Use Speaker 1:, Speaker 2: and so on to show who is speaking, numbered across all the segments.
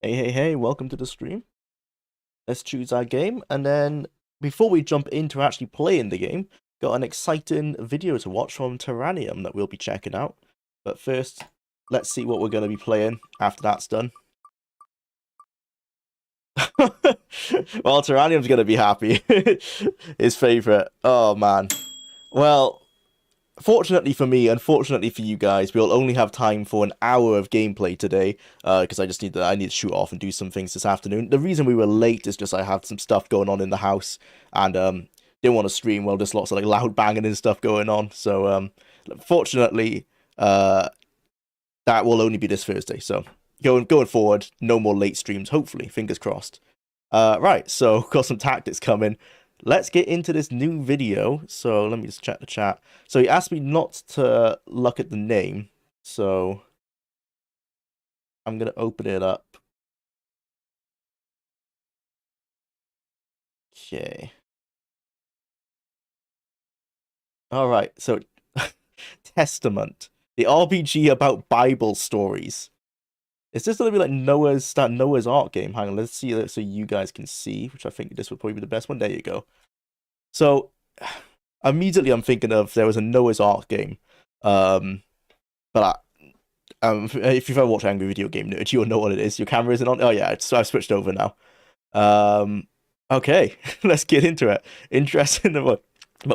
Speaker 1: Hey, welcome to the stream. Let's choose our game, and then before we jump into actually playing the game, got an exciting video to watch from Terranium that we'll be checking out. But first, let's see what we're going to be playing after that's done. Well, Terranium's going to be happy. His favorite. Oh, man. Well, fortunately for me, unfortunately for you guys, we'll only have time for an hour of gameplay today, because I need to shoot off and do some things this afternoon. The reason we were late is just I had some stuff going on in the house, and didn't want to stream while there's lots of like loud banging and stuff going on. So fortunately, that will only be this Thursday. So going forward, no more late streams. Hopefully, fingers crossed. Right, so got some tactics coming. Let's get into this new video. So let me just check the chat. So he asked me not to look at the name. So I'm going to open it up. Okay. All right. So Testament, the RPG about Bible stories. Is this going to be like Noah's Ark game? Hang on, let's see that so you guys can see, which I think this would probably be the best one. There you go. So immediately I'm thinking of there was a Noah's Ark game. But if you've ever watched Angry Video Game Nerd, you'll know what it is. Your camera isn't on. Oh yeah, I've switched over now. Okay, let's get into it. Interesting about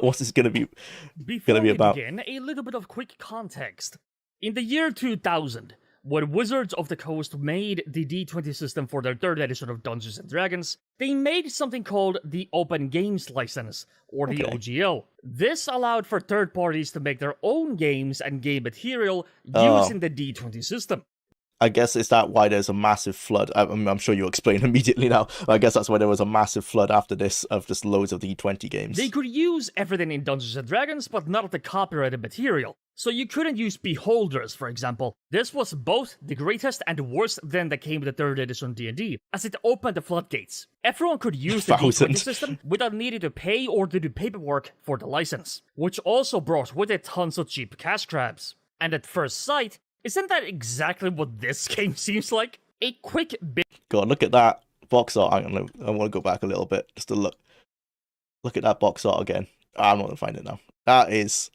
Speaker 1: what's this gonna be about.
Speaker 2: Begin, a little bit of quick context. In the year 2000, when Wizards of the Coast made the D20 system for their third edition of Dungeons & Dragons, they made something called the Open Games License, or the OGL. This allowed for third parties to make their own games and game material using the D20 system.
Speaker 1: I guess is that why there's a massive flood? I'm sure you'll explain immediately now. I guess that's why there was a massive flood after this of just loads of D20 games.
Speaker 2: They could use everything in Dungeons & Dragons, but not of the copyrighted material. So you couldn't use Beholders, for example. This was both the greatest and worst thing that came with the 3rd edition D&D, as it opened the floodgates. Everyone could use the D20 system without needing to pay or to do paperwork for the license, which also brought with it tons of cheap cash grabs. And at first sight, isn't that exactly what this game seems like? A quick bit.
Speaker 1: God, look at that box art. I want to go back a little bit just to look. Look at that box art again. I'm not gonna find it now. That is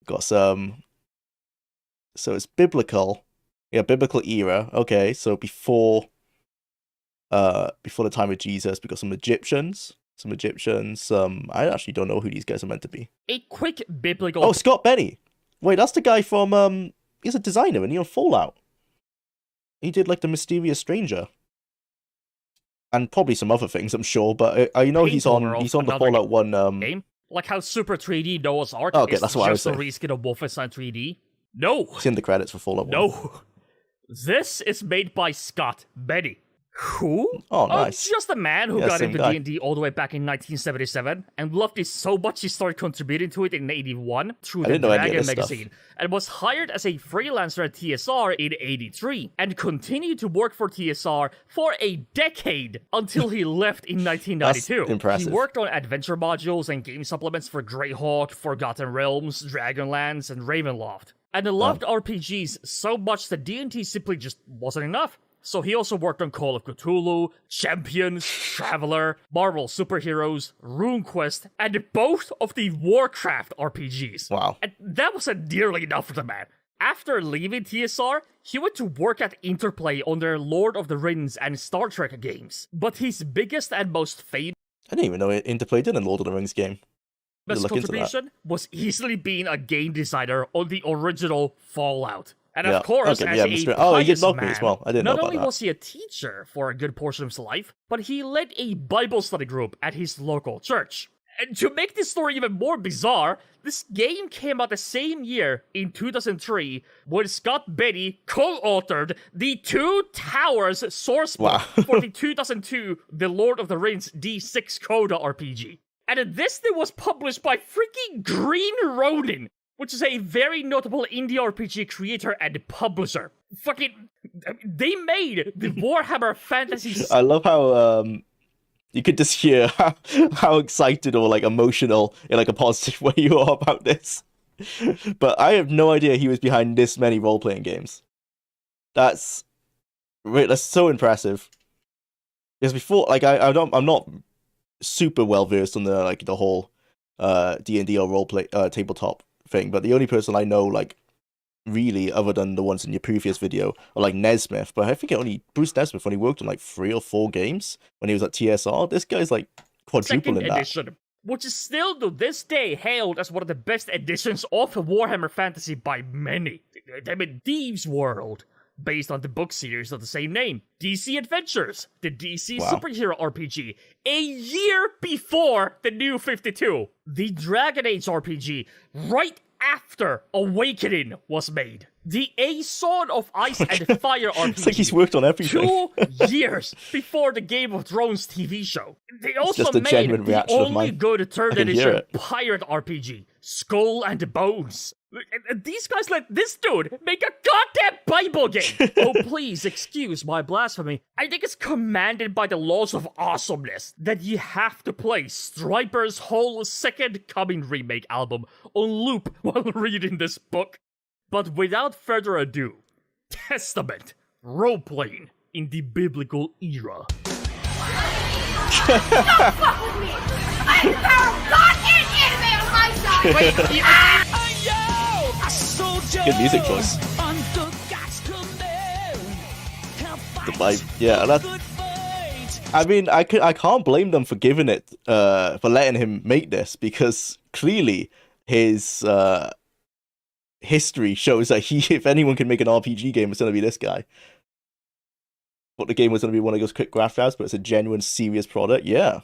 Speaker 1: got some. So it's biblical, yeah, biblical era. Okay, so before the time of Jesus, we got some Egyptians. I actually don't know who these guys are meant to be.
Speaker 2: A quick biblical.
Speaker 1: Oh, Scott Benny. Wait, that's the guy from He's a designer, and he on Fallout. He did like the Mysterious Stranger, and probably some other things, I'm sure. But I know he's on the Fallout 1
Speaker 2: game. Like how Super 3D Noah's Ark
Speaker 1: is
Speaker 2: that's what just a reskin of Wolfenstein 3D. No,
Speaker 1: it's in the credits for Fallout 1.
Speaker 2: No, this is made by Scott Benny. Who?
Speaker 1: Oh, nice.
Speaker 2: Just a man who got into D&D all the way back in 1977 and loved it so much he started contributing to it in 81 through the Dragon magazine and was hired as a freelancer at TSR in 83 and continued to work for TSR for a decade until he left in 1992.
Speaker 1: That's impressive.
Speaker 2: He worked on adventure modules and game supplements for Greyhawk, Forgotten Realms, Dragonlance, and Ravenloft. And loved RPGs so much that D&D simply just wasn't enough. So he also worked on Call of Cthulhu, Champions, Traveler, Marvel Superheroes, RuneQuest, and both of the Warcraft RPGs.
Speaker 1: Wow.
Speaker 2: And that wasn't nearly enough for the man. After leaving TSR, he went to work at Interplay on their Lord of the Rings and Star Trek games. But his biggest and most famous...
Speaker 1: I didn't even know Interplay did a Lord of the Rings game.
Speaker 2: Best contribution was easily being a game designer on the original Fallout. And of course, as a pious man,
Speaker 1: as well. I didn't know
Speaker 2: not
Speaker 1: about
Speaker 2: only
Speaker 1: that.
Speaker 2: was he a teacher for a good portion of his life, but he led a Bible study group at his local church. And to make this story even more bizarre, this game came out the same year, in 2003, when Scott Benny co-authored the Two Towers sourcebook for the 2002 The Lord of the Rings D6 Coda RPG. And this thing was published by freaking Green Ronin, which is a very notable indie RPG creator and publisher. Fucking, they made the Warhammer Fantasy...
Speaker 1: I love how, you could just hear how excited or, like, emotional in, like, a positive way you are about this. But I have no idea he was behind this many role-playing games. That's Wait, that's so impressive. Because before, like, I'm not super well versed on the whole D&D or roleplay tabletop thing, but the only person I know, like, really, other than the ones in your previous video, are like Nesmith. But I think Bruce Nesmith only worked on like 3 or 4 games when he was at TSR. This guy's like quadruple in that.
Speaker 2: Edition, which is still to this day hailed as one of the best editions of Warhammer Fantasy by many. I mean, Thieves' World, based on the book series of the same name. DC Adventures, the DC superhero RPG, a year before the New 52. The Dragon Age RPG, right after Awakening was made. The A Sword of Ice and Fire RPG.
Speaker 1: It's like he's worked on everything.
Speaker 2: 2 years before the Game of Thrones TV show. They also
Speaker 1: just a
Speaker 2: made
Speaker 1: genuine
Speaker 2: the
Speaker 1: reaction of
Speaker 2: only
Speaker 1: mine.
Speaker 2: good 3rd
Speaker 1: I can hear
Speaker 2: edition
Speaker 1: it.
Speaker 2: pirate RPG, Skull and Bones. And these guys let this dude make a goddamn Bible game. Oh, please excuse my blasphemy. I think it's commanded by the laws of awesomeness that you have to play Striper's whole Second Coming remake album on loop while reading this book. But without further ado, Testament, role-playing in the biblical era.
Speaker 3: Don't fuck with me! I am the power of God and anime on my side! Wait,
Speaker 1: Good music choice. The vibe, yeah. I mean, I can't blame them for giving it, for letting him make this, because clearly his history shows that if anyone can make an RPG game, it's gonna be this guy. But the game was gonna be one of those quick graph grabs, but it's a genuine, serious product. Yeah.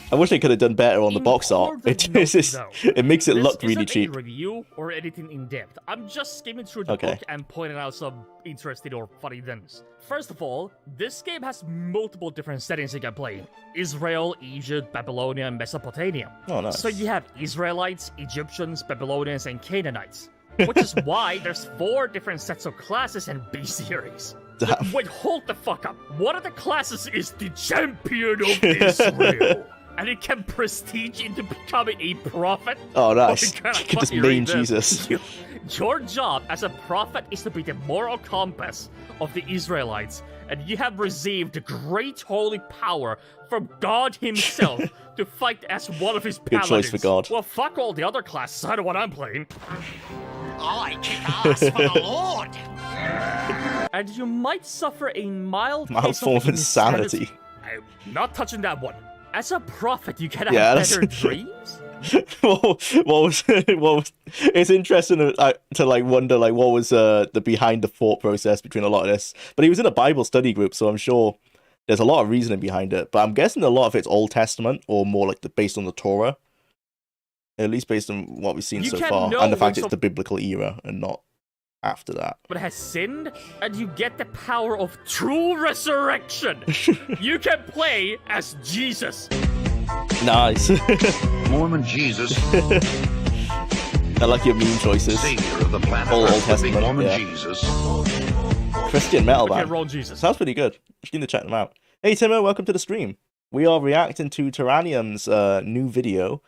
Speaker 1: I wish they could have done better on the box art. It makes it look really cheap.
Speaker 2: This isn't a review or anything in depth. I'm just skimming through the book and pointing out some interesting or funny things. First of all, this game has multiple different settings you can play: Israel, Egypt, Babylonia, and Mesopotamia.
Speaker 1: Oh, nice.
Speaker 2: So you have Israelites, Egyptians, Babylonians, and Canaanites. Which is why there's 4 different sets of classes in B series. Wait, hold the fuck up. One of the classes is the Champion of Israel. And it can prestige into becoming a prophet.
Speaker 1: Oh, nice.
Speaker 2: You
Speaker 1: can just main Jesus.
Speaker 2: Your job as a prophet is to be the moral compass of the Israelites, and you have received the great holy power from God himself to fight as one of his paladins.
Speaker 1: Good choice for God.
Speaker 2: Well, fuck all the other classes. I know what I'm playing.
Speaker 4: I kick ass for the Lord.
Speaker 2: And you might suffer a mild
Speaker 1: form of insanity.
Speaker 2: I'm not touching that one. As a prophet, you can have better dreams?
Speaker 1: It's interesting to like wonder like what was the behind the thought process between a lot of this. But he was in a Bible study group, so I'm sure there's a lot of reasoning behind it. But I'm guessing a lot of it's Old Testament or more like based on the Torah, at least based on what we've seen so far, and the fact it's the biblical era and not after that.
Speaker 2: But has sinned, and you get the power of true resurrection. You can play as Jesus.
Speaker 1: Nice.
Speaker 5: Mormon Jesus.
Speaker 1: I like your meme choices.
Speaker 5: Savior of the planet
Speaker 1: All
Speaker 5: Earth,
Speaker 1: Old Testament,
Speaker 5: Mormon
Speaker 1: yeah.
Speaker 5: Jesus.
Speaker 1: Christian metal
Speaker 2: Okay,
Speaker 1: band.
Speaker 2: roll Jesus.
Speaker 1: Sounds pretty good. Just need to check them out. Hey Timo, welcome to the stream. We are reacting to Tyrannium's new video.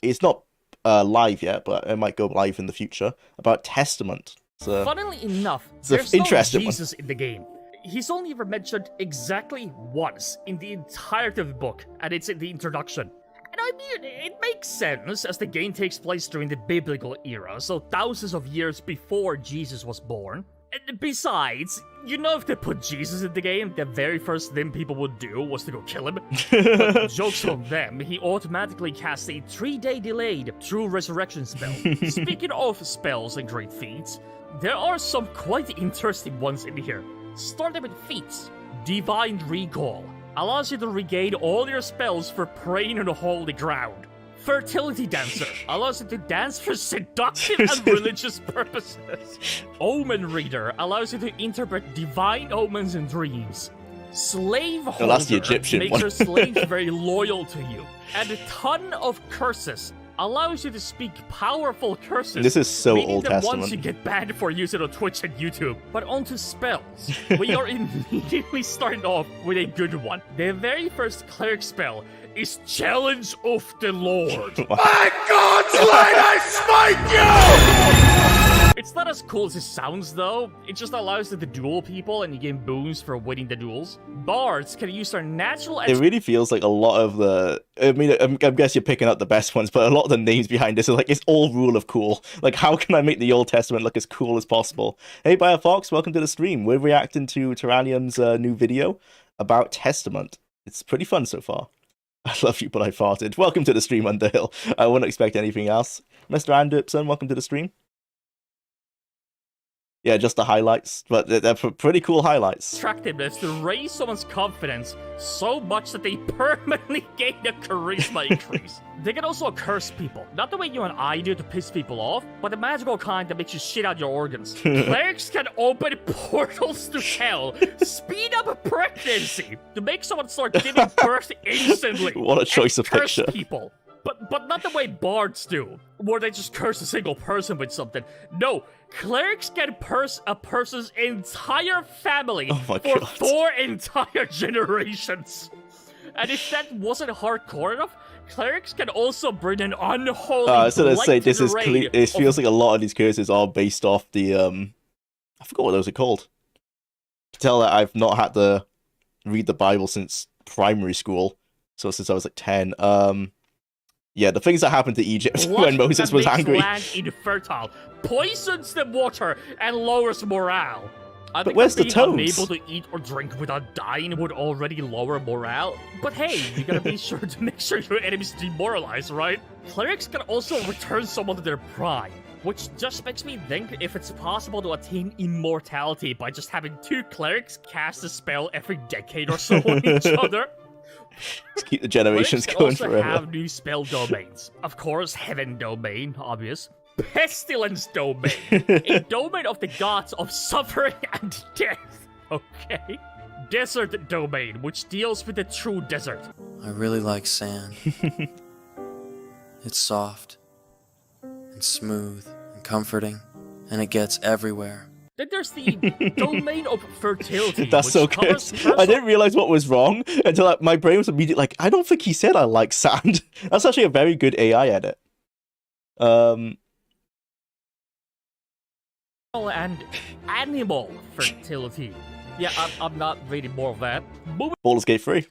Speaker 1: It's not live yet, but it might go live in the future, about Testament.
Speaker 2: Funnily enough,
Speaker 1: it's an
Speaker 2: there's no
Speaker 1: interesting
Speaker 2: Jesus in the game. He's only ever mentioned exactly once in the entirety of the book, and it's in the introduction. And I mean, it makes sense, as the game takes place during the biblical era, so thousands of years before Jesus was born. And besides, you know, if they put Jesus in the game, the very first thing people would do was to go kill him. But jokes on them, he automatically casts a 3-day delayed true resurrection spell. Speaking of spells and great feats, there are some quite interesting ones in here. Starting with feats. Divine Recall allows you to regain all your spells for praying on the holy ground. Fertility Dancer allows you to dance for seductive and religious purposes. Omen Reader allows you to interpret divine omens in dreams. Slave Holder
Speaker 1: that's the Egyptian
Speaker 2: makes
Speaker 1: one.
Speaker 2: your slaves very loyal to you. And a ton of curses allows you to speak powerful curses.
Speaker 1: This is so
Speaker 2: meaning
Speaker 1: Old
Speaker 2: the
Speaker 1: Testament.
Speaker 2: ones you get banned for using on Twitch and YouTube. But onto spells. We are immediately starting off with a good one. The very first cleric spell is Challenge of the Lord.
Speaker 4: By God's light, I smite you!
Speaker 2: It's not as cool as it sounds, though. It just allows you to duel people, and you gain boons for winning the duels. Bards can use their natural...
Speaker 1: It really feels like a lot of the... I mean, I guess you're picking up the best ones, but a lot of the names behind this are like, it's all rule of cool. Like, how can I make the Old Testament look as cool as possible? Hey, Fox, welcome to the stream. We're reacting to Terranium's new video about Testament. It's pretty fun so far. I love you, but I farted. Welcome to the stream, Underhill. I wouldn't expect anything else. Mr. Anderson, welcome to the stream. Yeah, just the highlights, but they're pretty cool highlights.
Speaker 2: Attractiveness to raise someone's confidence so much that they permanently gain a charisma increase. They can also curse people. Not the way you and I do to piss people off, but the magical kind that makes you shit out your organs. Clerics can open portals to hell, speed up pregnancy, to make someone start giving birth instantly.
Speaker 1: What a choice of
Speaker 2: curse
Speaker 1: picture.
Speaker 2: people. But not the way bards do, where they just curse a single person with something. No, clerics can curse a person's entire family for
Speaker 1: God.
Speaker 2: 4 entire generations. And if that wasn't hardcore enough, clerics can also bring an unholy
Speaker 1: so let's say this is
Speaker 2: array
Speaker 1: it feels like a lot of these curses are based off the I forgot what those are called. To tell that I've not had to read the Bible since primary school, so since I was like 10. Yeah, the things that happened to Egypt when Moses was angry.
Speaker 2: Land infertile, poisons the water, and lowers morale. I think
Speaker 1: where's the
Speaker 2: being
Speaker 1: toads?
Speaker 2: unable to eat or drink without dying would already lower morale. But hey, you gotta be sure to make sure your enemy's demoralized, right? Clerics can also return someone to their prime, which just makes me think if it's possible to attain immortality by just having 2 clerics cast a spell every decade or so on each other.
Speaker 1: Let's keep the generations going
Speaker 2: also
Speaker 1: forever.
Speaker 2: have new spell domains. Of course, Heaven domain, obvious. Pestilence domain, a domain of the gods of suffering and death. Okay. Desert domain, which deals with the true desert.
Speaker 6: I really like sand. It's soft and smooth and comforting, and it gets everywhere.
Speaker 2: Then there's the domain of fertility.
Speaker 1: That's
Speaker 2: which
Speaker 1: so good.
Speaker 2: covers personal-
Speaker 1: I didn't realize what was wrong until my brain was immediately like, I don't think he said I like sand. That's actually a very good AI edit.
Speaker 2: And animal fertility. Yeah, I'm not reading more of that. Moving
Speaker 1: Baldur's Gate 3.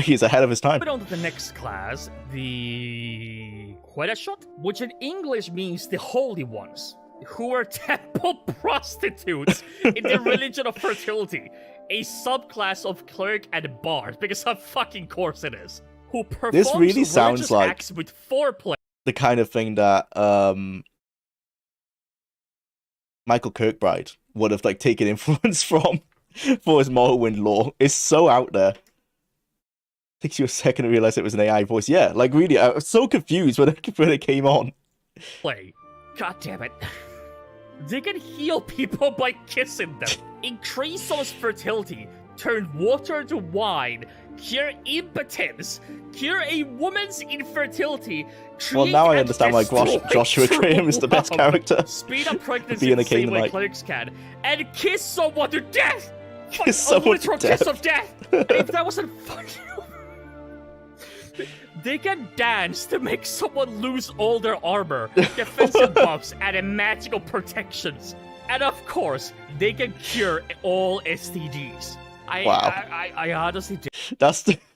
Speaker 1: He's ahead of his time.
Speaker 2: on to the next class, the Quedashot, which in English means the holy ones, who are temple prostitutes in the religion of fertility, a subclass of cleric and bard, because of fucking course it is, who performs
Speaker 1: This really sounds
Speaker 2: religious
Speaker 1: like
Speaker 2: acts with foreplay.
Speaker 1: The kind of thing that Michael Kirkbride would have like taken influence from for his Morrowind lore. It's so out there. Takes you a second to realize it was an AI voice. Yeah, like really, I was so confused when it came on.
Speaker 2: God damn it. They can heal people by kissing them, increase someone's fertility, turn water to wine, cure impotence, cure a woman's infertility.
Speaker 1: Well, now I understand why Joshua Graham is the best character.
Speaker 2: Speed up pregnancy
Speaker 1: Being a
Speaker 2: the same way
Speaker 1: Canaanite.
Speaker 2: clerics can, and kiss someone to death.
Speaker 1: Kiss someone to
Speaker 2: literal
Speaker 1: death.
Speaker 2: kiss of death. And if that wasn't funny, they can dance to make someone lose all their armor, defensive buffs, and magical protections. And of course, they can cure all STDs. I honestly did.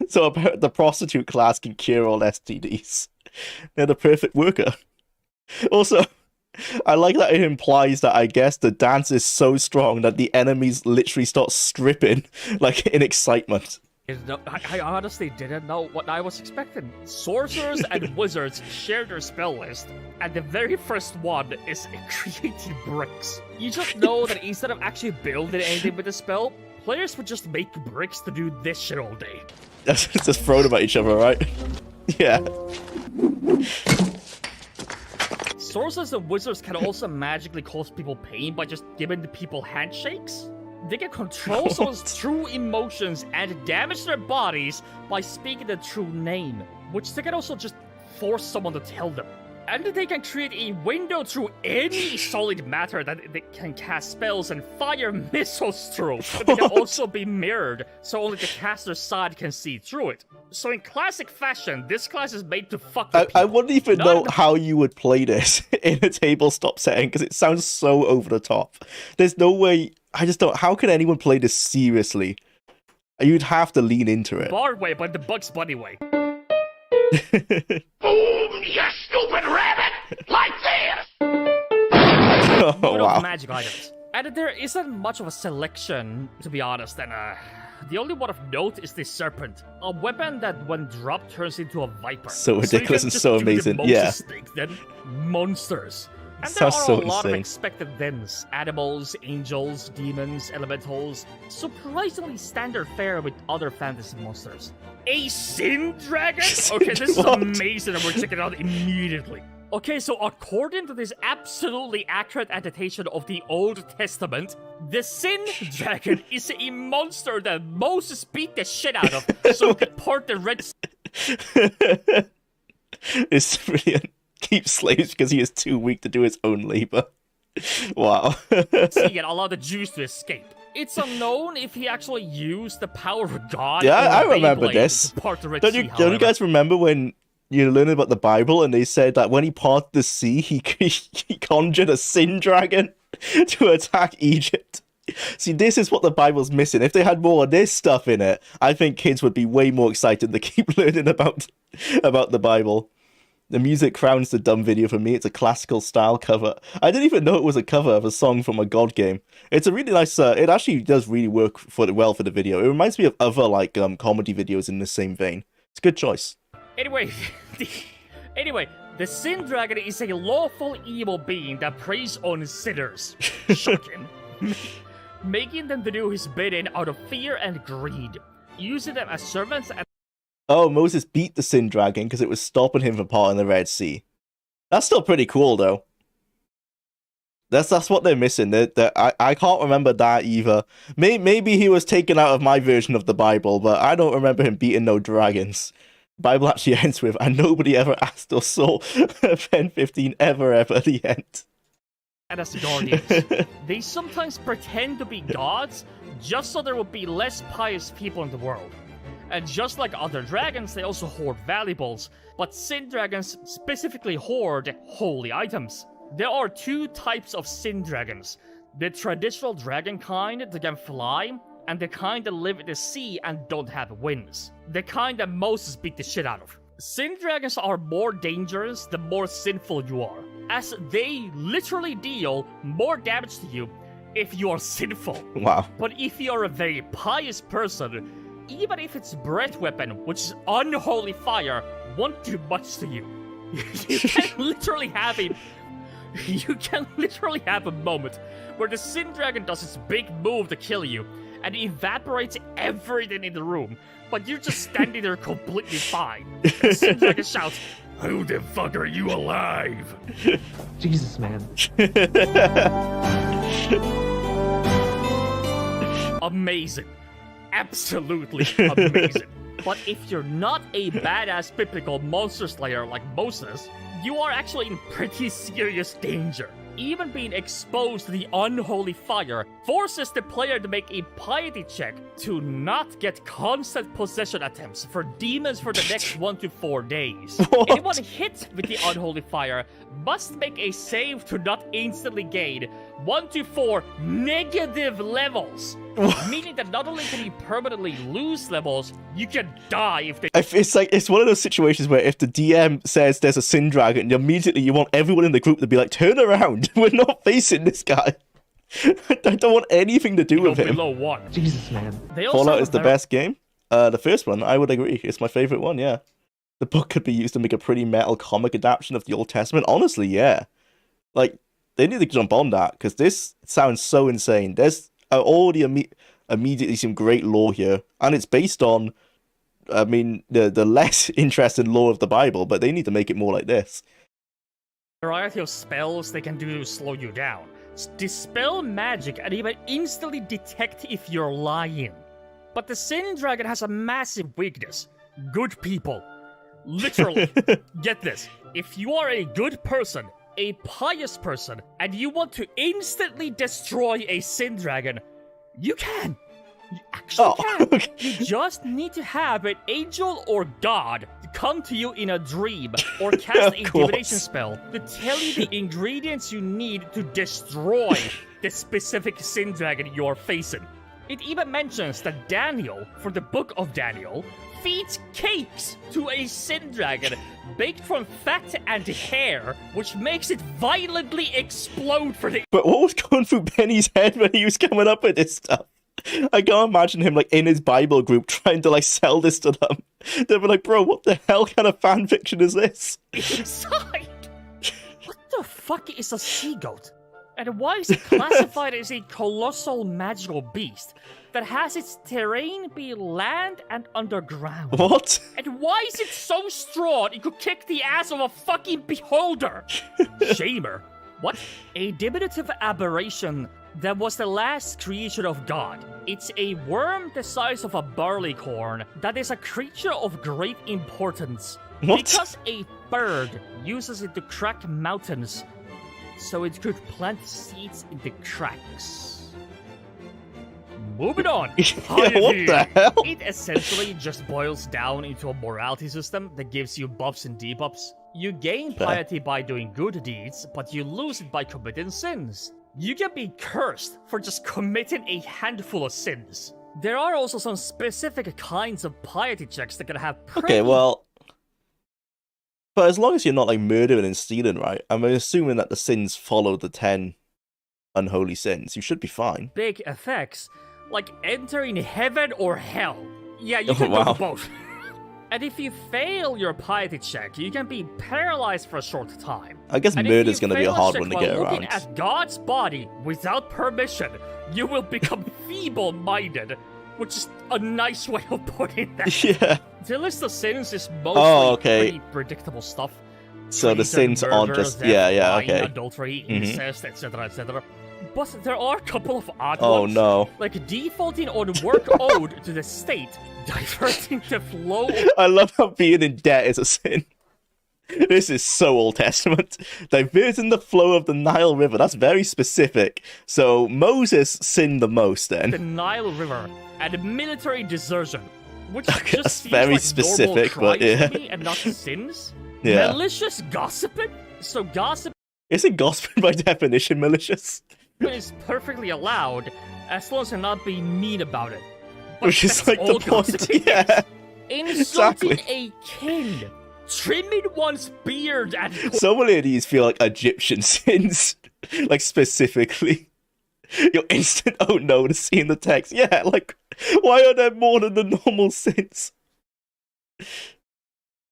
Speaker 1: So the prostitute class can cure all STDs. They're the perfect worker. Also, I like that it implies that I guess the dance is so strong that the enemies literally start stripping, like in excitement.
Speaker 2: I honestly didn't know what I was expecting. Sorcerers and wizards share their spell list, and the very first one is creating bricks. You just know that instead of actually building anything with the spell, players would just make bricks to do this shit all day.
Speaker 1: Just throw them at each other, right? Yeah.
Speaker 2: Sorcerers and wizards can also magically cause people pain by just giving the people handshakes. They can control someone's true emotions and damage their bodies by speaking the true name, which they can also just force someone to tell them. And they can create a window through any solid matter that they can cast spells and fire missiles through. But they can also be mirrored, so only the caster's side can see through it. So in classic fashion, this class is made to fuck with people.
Speaker 1: I wouldn't even know how you would play this in a tabletop setting, because it sounds so over the top. There's no way... I just don't... How can anyone play this seriously? You'd have to lean into it.
Speaker 2: Bard way, but the Bugs Bunny way.
Speaker 4: Boom, you stupid rabbit! Like this!
Speaker 1: Oh, wow.
Speaker 2: Magic items. And there isn't much of a selection, to be honest, and the only one of note is the Serpent. A weapon that when dropped turns into a viper.
Speaker 1: So ridiculous and so amazing, yeah.
Speaker 2: Than monsters. And
Speaker 1: Sounds
Speaker 2: there are
Speaker 1: so
Speaker 2: a lot
Speaker 1: insane.
Speaker 2: of expected thens. Animals, angels, demons, elementals. Surprisingly standard fare with other fantasy monsters. A Sin Dragon? Okay, this is
Speaker 1: What?
Speaker 2: amazing and we're checking it out immediately. Okay, so according to this absolutely accurate adaptation of the Old Testament, the Sin Dragon is a monster that Moses beat the shit out of so he could part the Red Sea.
Speaker 1: It's brilliant. Keep slaves because he is too weak to do his own labor. Wow.
Speaker 2: And allow the Jews to escape. It's unknown if he actually used the power of God.
Speaker 1: Yeah,
Speaker 2: or
Speaker 1: I
Speaker 2: the
Speaker 1: remember
Speaker 2: Beyblade
Speaker 1: this.
Speaker 2: to part the Red
Speaker 1: Don't
Speaker 2: Sea,
Speaker 1: you
Speaker 2: however.
Speaker 1: guys remember when you learned about the Bible and they said that when he parted the sea, he conjured a sin dragon to attack Egypt? See, this is what the Bible's missing. If they had more of this stuff in it, I think kids would be way more excited to keep learning about the Bible. The music crowns the dumb video for me. It's a classical style cover. I didn't even know it was a cover of a song from a God game. It's a really nice. It actually does really work well for the video. It reminds me of other like comedy videos in the same vein. It's a good choice.
Speaker 2: Anyway, the Sin Dragon is a lawful evil being that preys on sinners. Shocking. Making them to do his bidding out of fear and greed. Using them as servants and...
Speaker 1: Oh, Moses beat the Sin Dragon because it was stopping him from parting the Red Sea. That's still pretty cool, though. That's what they're missing. I can't remember that either. Maybe he was taken out of my version of the Bible, but I don't remember him beating no dragons. The Bible actually ends with, and nobody ever asked or saw Ben 15 ever at the end.
Speaker 2: and as guardians. They sometimes pretend to be gods just so there will be less pious people in the world. And just like other dragons, they also hoard valuables, but Sin Dragons specifically hoard holy items. There are two types of Sin Dragons. The traditional dragon kind that can fly, and the kind that live in the sea and don't have wings. The kind that Moses beat the shit out of. Sin Dragons are more dangerous the more sinful you are, as they literally deal more damage to you if you are sinful.
Speaker 1: Wow.
Speaker 2: But if you are a very pious person, even if its breath weapon, which is unholy fire, won't do much to you. You can literally have a moment where the Sin Dragon does its big move to kill you and evaporates everything in the room, but you're just standing there completely fine. And the Sin Dragon shouts, "Who the fuck are you alive?"
Speaker 7: Jesus, man.
Speaker 2: Amazing. Absolutely amazing. But if you're not a badass biblical monster slayer like Moses, you are actually in pretty serious danger. Even being exposed to the unholy fire forces the player to make a piety check to not get constant possession attempts for demons for the next 1 to 4 days.
Speaker 1: What?
Speaker 2: Anyone hit with the unholy fire must make a save to not instantly gain 1 to 4 negative levels. Meaning that not only can you permanently lose levels, you can die if they...
Speaker 1: It's one of those situations where if the DM says there's a Sin Dragon, immediately you want everyone in the group to be like, turn around, we're not facing this guy. I don't want anything to do
Speaker 2: go
Speaker 1: with him.
Speaker 2: below 1.
Speaker 7: Jesus, man.
Speaker 2: They also
Speaker 1: Fallout
Speaker 2: have
Speaker 1: is the
Speaker 2: very-
Speaker 1: best game. The first one, I would agree. It's my favorite one, yeah. The book could be used to make a pretty metal comic adaptation of the Old Testament. Honestly, yeah. Like, they need to jump on that, because this sounds so insane. There's already immediately some great lore here, and it's based on, I mean, the less interesting lore of the Bible, but they need to make it more like this.
Speaker 2: variety of spells they can do to slow you down. Dispel magic and even instantly detect if you're lying. But the Sin Dragon has a massive weakness. Good people. Literally. Get this. If you are a good person, a pious person, and you want to instantly destroy a sin dragon, you can. You actually can.
Speaker 1: Okay.
Speaker 2: You just need to have an angel or god come to you in a dream or cast a
Speaker 1: Of
Speaker 2: divination
Speaker 1: course.
Speaker 2: spell to tell you the ingredients you need to destroy the specific sin dragon you're facing. It even mentions that Daniel, for the Book of Daniel, feeds cakes to a sin dragon baked from fat and hair, which makes it violently explode for the
Speaker 1: But what was going through Benny's head when he was coming up with this stuff? I can't imagine him like in his Bible group trying to like sell this to them. They'd be like, bro, what the hell kind of fan fiction is this?
Speaker 2: inside. What the fuck is a sea goat? And why is it classified as a colossal magical beast that has its terrain be land and underground?
Speaker 1: What?
Speaker 2: And why is it so strong it could kick the ass of a fucking beholder? Shamer. What? A diminutive aberration that was the last creature of God. It's a worm the size of a barleycorn that is a creature of great importance.
Speaker 1: What?
Speaker 2: Because a bird uses it to crack mountains, so it could plant seeds in the cracks. Moving on.
Speaker 1: Yeah, what the hell?
Speaker 2: It essentially just boils down into a morality system that gives you buffs and debuffs. You gain piety by doing good deeds, but you lose it by committing sins. You can be cursed for just committing a handful of sins. There are also some specific kinds of piety checks that can have pretty...
Speaker 1: Okay, well... But as long as you're not like murdering and stealing, right? I'm assuming that the sins follow the 10 unholy sins. You should be fine.
Speaker 2: big effects, like entering heaven or hell. Yeah, you
Speaker 1: Oh,
Speaker 2: can
Speaker 1: wow.
Speaker 2: do both. And if you fail your piety check, you can be paralyzed for a short time.
Speaker 1: I guess
Speaker 2: And if
Speaker 1: murder's
Speaker 2: you
Speaker 1: gonna be a
Speaker 2: fail
Speaker 1: hard
Speaker 2: check
Speaker 1: one to
Speaker 2: while
Speaker 1: get
Speaker 2: looking
Speaker 1: around.
Speaker 2: at God's body without permission, you will become feeble-minded, which is a nice way of putting that.
Speaker 1: Yeah.
Speaker 2: The list of sins is mostly
Speaker 1: okay.
Speaker 2: pretty predictable stuff.
Speaker 1: So the
Speaker 2: Treason,
Speaker 1: sins aren't
Speaker 2: murder,
Speaker 1: just...
Speaker 2: theft,
Speaker 1: Yeah,
Speaker 2: lying,
Speaker 1: okay.
Speaker 2: adultery,
Speaker 1: Mhm.
Speaker 2: incest, etc., etc. But there are a couple of odd
Speaker 1: Oh
Speaker 2: ones.
Speaker 1: no.
Speaker 2: Like defaulting on work owed to the state, diverting the flow of
Speaker 1: I love how being in debt is a sin. This is so Old Testament. Diverting the flow of the Nile River. That's very specific. So Moses sinned the most
Speaker 2: the
Speaker 1: then.
Speaker 2: Nile River and military desertion, which
Speaker 1: Okay,
Speaker 2: just
Speaker 1: that's
Speaker 2: seems
Speaker 1: very
Speaker 2: like
Speaker 1: specific,
Speaker 2: normal
Speaker 1: but
Speaker 2: crimes
Speaker 1: yeah.
Speaker 2: to me and not sins.
Speaker 1: Yeah.
Speaker 2: Malicious gossiping. So gossip
Speaker 1: Isn't gossiping by definition malicious?
Speaker 2: is perfectly allowed as long as you're not being mean about it. But
Speaker 1: Which is
Speaker 2: that's
Speaker 1: like the
Speaker 2: all
Speaker 1: point.
Speaker 2: gossiping
Speaker 1: Yeah.
Speaker 2: is. Insulting
Speaker 1: Exactly.
Speaker 2: a king, trimming one's beard and
Speaker 1: So many of these feel like Egyptian sins. Like specifically. Your instant oh no to seeing the text. Yeah, like why are there more than the normal sins?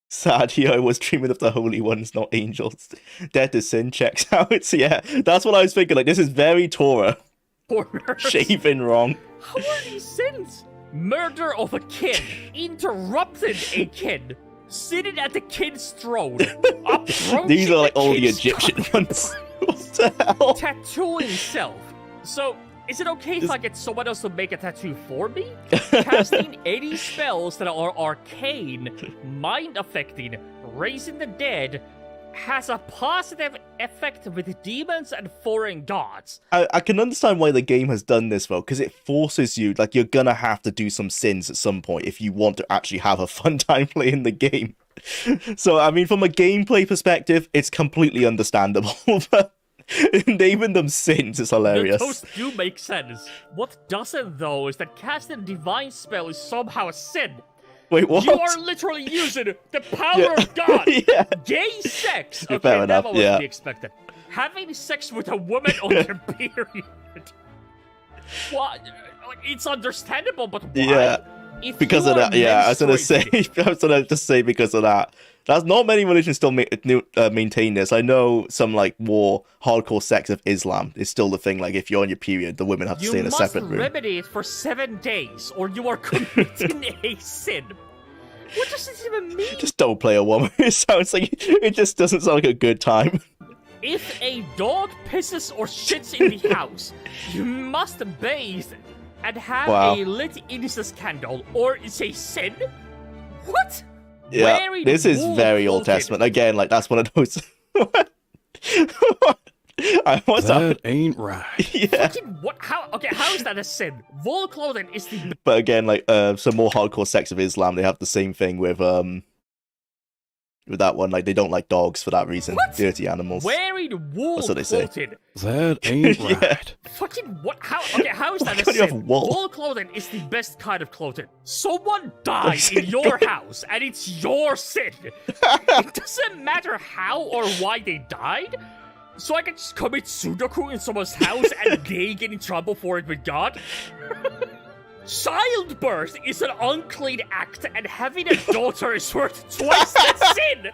Speaker 1: Sad here, I was dreaming of the holy ones, not angels. Dead to sin checks out. Yeah, that's what I was thinking. Like, this is very Torah.
Speaker 2: corners.
Speaker 1: Shaving wrong.
Speaker 2: How are these sins? Murder of a kid, interrupted a kid, sitting at the kid's throne, approaching
Speaker 1: These are like
Speaker 2: the
Speaker 1: all the
Speaker 2: kid's
Speaker 1: Egyptian
Speaker 2: top-
Speaker 1: ones. What the hell?
Speaker 2: Tattooing self. So, is it okay if I get someone else to make a tattoo for me? Casting any spells that are arcane, mind-affecting, raising the dead, has a positive effect with demons and foreign gods.
Speaker 1: I can understand why the game has done this though, because it forces you, like, you're gonna have to do some sins at some point if you want to actually have a fun time playing the game. So, I mean, from a gameplay perspective, it's completely understandable, but naming them sins is hilarious.
Speaker 2: Those do make sense. What doesn't, though, is that casting a divine spell is somehow a sin.
Speaker 1: Wait, what?
Speaker 2: You are literally using the power
Speaker 1: Yeah.
Speaker 2: of God.
Speaker 1: Yeah.
Speaker 2: Gay sex.
Speaker 1: Fair
Speaker 2: Okay, that
Speaker 1: enough,
Speaker 2: one was
Speaker 1: yeah.
Speaker 2: to be expected. Having sex with a woman on their period. What? It's understandable, but why?
Speaker 1: Yeah.
Speaker 2: If
Speaker 1: Because
Speaker 2: you
Speaker 1: of
Speaker 2: are
Speaker 1: that, yeah, I was gonna say,
Speaker 2: menstruating-
Speaker 1: I was gonna just say because of that. That's not many religions still maintain this. I know some like more hardcore sects of Islam is still the thing. Like if you're on your period, the women have to
Speaker 2: You
Speaker 1: stay in a
Speaker 2: must
Speaker 1: separate room.
Speaker 2: remedy it for 7 days, or you are committing a sin. What does this even mean?
Speaker 1: Just don't play a woman. It sounds like it just doesn't sound like a good time.
Speaker 2: If a dog pisses or shits in the house, you must bathe and have
Speaker 1: Wow.
Speaker 2: a lit incense candle, or it's a sin? What?
Speaker 1: Yeah,
Speaker 2: Wearing
Speaker 1: this is
Speaker 2: wool
Speaker 1: very Old
Speaker 2: clothing.
Speaker 1: Testament. Again, like, that's one of those... What's
Speaker 8: That ain't right.
Speaker 1: Yeah.
Speaker 2: Fucking what? How? Okay, how is that a sin? Wool clothing is the
Speaker 1: But again, like, some more hardcore sects of Islam, they have the same thing with that one. Like, they don't like dogs for that reason.
Speaker 2: What?
Speaker 1: Dirty animals.
Speaker 2: wearing wool
Speaker 1: That's what they say.
Speaker 2: clothing.
Speaker 8: That ain't
Speaker 1: Yeah.
Speaker 8: right.
Speaker 2: Fucking what? How? Okay, how is that a
Speaker 1: can't you have
Speaker 2: sin?
Speaker 1: wool?
Speaker 2: Clothing is the best kind of clothing. Someone died in your house, and it's your sin. It doesn't matter how or why they died. So I can just commit Sudoku in someone's house and they get in trouble for it with God? Childbirth is an unclean act, and having a daughter is worth twice that sin!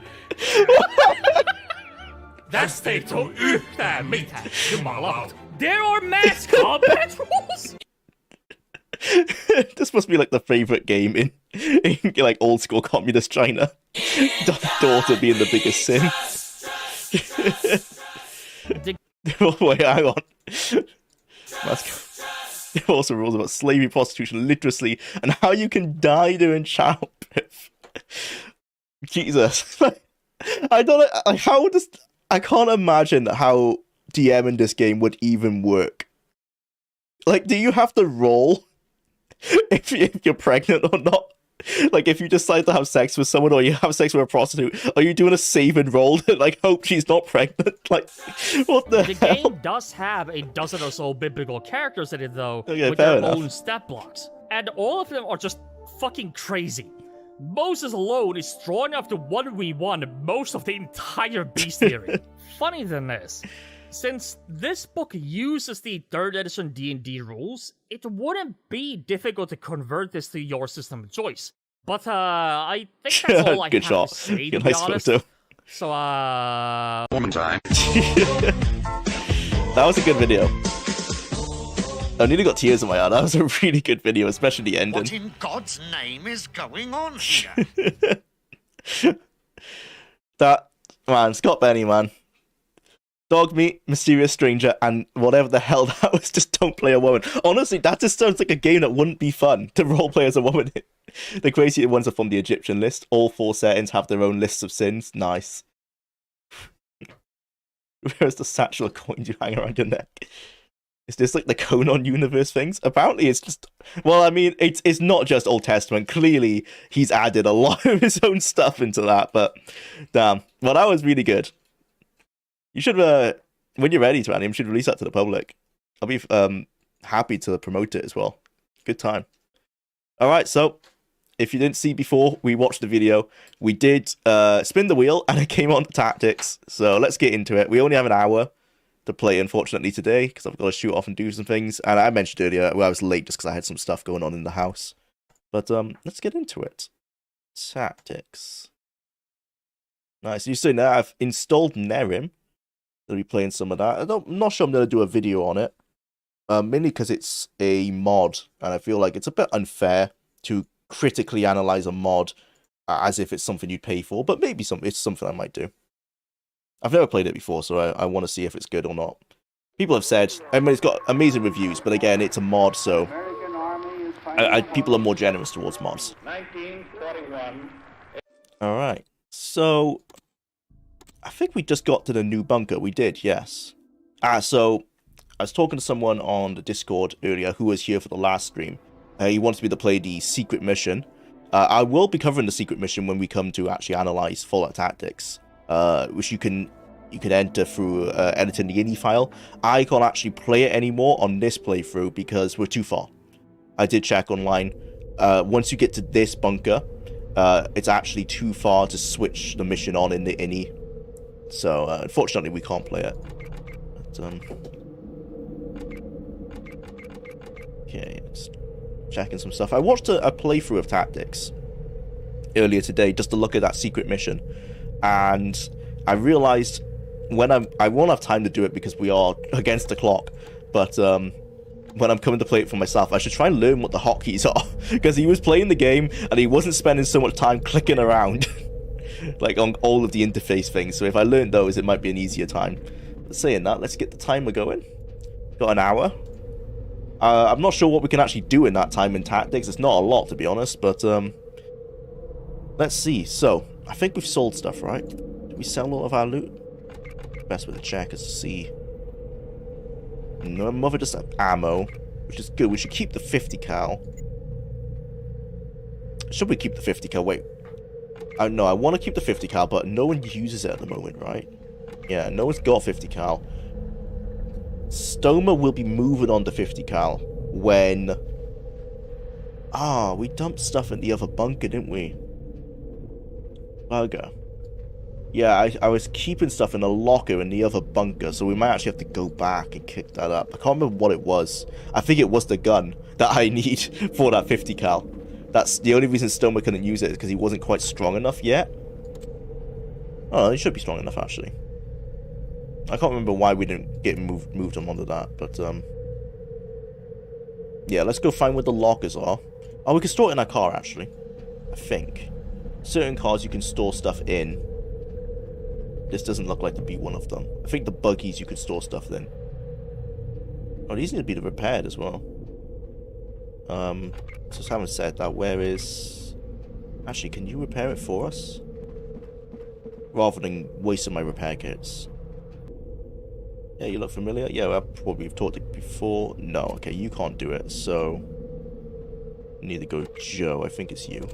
Speaker 2: That's the to uta mita jumalat. There are mass combat rules!
Speaker 1: This must be like the favorite game in like old school communist China. Daughter being the biggest sin. Oh, wait, hang on. There are also rules about slavery, prostitution, literacy, and how you can die during childbirth. Jesus. I don't know, like, how does... I can't imagine how DM in this game would even work. Like, do you have to roll if you're pregnant or not? Like, if you decide to have sex with someone or you have sex with a prostitute, are you doing a save and roll to, like, hope she's not pregnant? Like, what the hell?
Speaker 2: game does have a dozen or so biblical characters in it, though,
Speaker 1: Okay,
Speaker 2: with
Speaker 1: fair
Speaker 2: their
Speaker 1: enough.
Speaker 2: own stat blocks. And all of them are just fucking crazy. Moses alone is strong enough to 1v1 most of the entire beast theory. Funny than this, since this book uses the 3rd edition D&D rules, it wouldn't be difficult to convert this to your system of choice. But I think that's all I
Speaker 1: Good
Speaker 2: have
Speaker 1: shot.
Speaker 2: to say, to
Speaker 1: Good,
Speaker 2: be
Speaker 1: nice
Speaker 2: honest.
Speaker 1: photo.
Speaker 2: So,
Speaker 5: Woman time.
Speaker 1: That was a good video. I nearly got tears in my eye. That was a really good video, especially the ending.
Speaker 4: What in God's name is going on here?
Speaker 1: That, man, Scott Benny, man. Dog meat, mysterious stranger, and whatever the hell that was, just don't play a woman. Honestly, that just sounds like a game that wouldn't be fun to roleplay as a woman in. The crazy ones are from the Egyptian list. All 4 settings have their own lists of sins. Nice. Where's the satchel of coins you hang around your neck? Is this like the Conan universe things? Apparently it's just... Well, I mean, it's not just Old Testament. Clearly, he's added a lot of his own stuff into that, but... Damn. Well, that was really good. You should, when you're ready, Tran, you should release that to the public. I'll be happy to promote it as well. Good time. Alright, so... If you didn't see before, we watched the video. We did spin the wheel, and it came on to tactics. So let's get into it. We only have an hour to play, unfortunately, today, because I've got to shoot off and do some things. And I mentioned earlier, well, I was late just because I had some stuff going on in the house. But let's get into it. Tactics. Nice. You see now I've installed Nerim. I'll be playing some of that. I'm not sure I'm going to do a video on it. Mainly because it's a mod, and I feel like it's a bit unfair to critically analyze a mod as if it's something you'd pay for, but maybe it's something I might do. I've never played it before, so I want to see if it's good or not. People have said, I mean, it's got amazing reviews, but again, it's a mod, so people are more generous towards mods.
Speaker 9: 1941.
Speaker 1: Alright, so I think we just got to the new bunker. We did, yes. So I was talking to someone on the Discord earlier who was here for the last stream. He wanted me to play the secret mission. I will be covering the secret mission when we come to actually analyze Fallout Tactics, which you can enter through editing the INI file. I can't actually play it anymore on this playthrough because we're too far. I did check online. Once you get to this bunker, it's actually too far to switch the mission on in the INI. So unfortunately, we can't play it. But, okay, let's checking some stuff. I watched a playthrough of Tactics earlier today just to look at that secret mission, and I realized when I won't have time to do it because we are against the clock, but when I'm coming to play it for myself, I should try and learn what the hotkeys are, because he was playing the game and he wasn't spending so much time clicking around like on all of the interface things. So if I learned those, it might be an easier time. But saying that, let's get the timer going. Got an hour. I'm not sure what we can actually do in that time in Tactics. It's not a lot, to be honest, but Let's see. So, I think we've sold stuff, right? Did we sell all of our loot? Best way to check is to see. No, mother doesn't have ammo, which is good. We should keep the 50 cal. Should we keep the 50 cal? Wait. No, I want to keep the 50 cal, but no one uses it at the moment, right? Yeah, no one's got 50 cal. Stoma will be moving on to 50 cal when... we dumped stuff in the other bunker, didn't we? Bugger. Yeah, I was keeping stuff in a locker in the other bunker, so we might actually have to go back and kick that up. I can't remember what it was. I think it was the gun that I need for that 50 cal. That's the only reason Stoma couldn't use it, is because he wasn't quite strong enough yet. Oh, he should be strong enough, actually. I can't remember why we didn't get moved him onto that, but, yeah, let's go find where the lockers are. Oh, we can store it in our car, actually. I think. Certain cars you can store stuff in. This doesn't look like to be one of them. I think the buggies you could store stuff in. Oh, these need to be repaired as well. Just haven't said that. Where is... Actually, can you repair it for us? Rather than wasting my repair kits. Yeah, you look familiar? Yeah, well, probably we've talked it before. No, okay, you can't do it, so... Need to go Joe. I think it's you.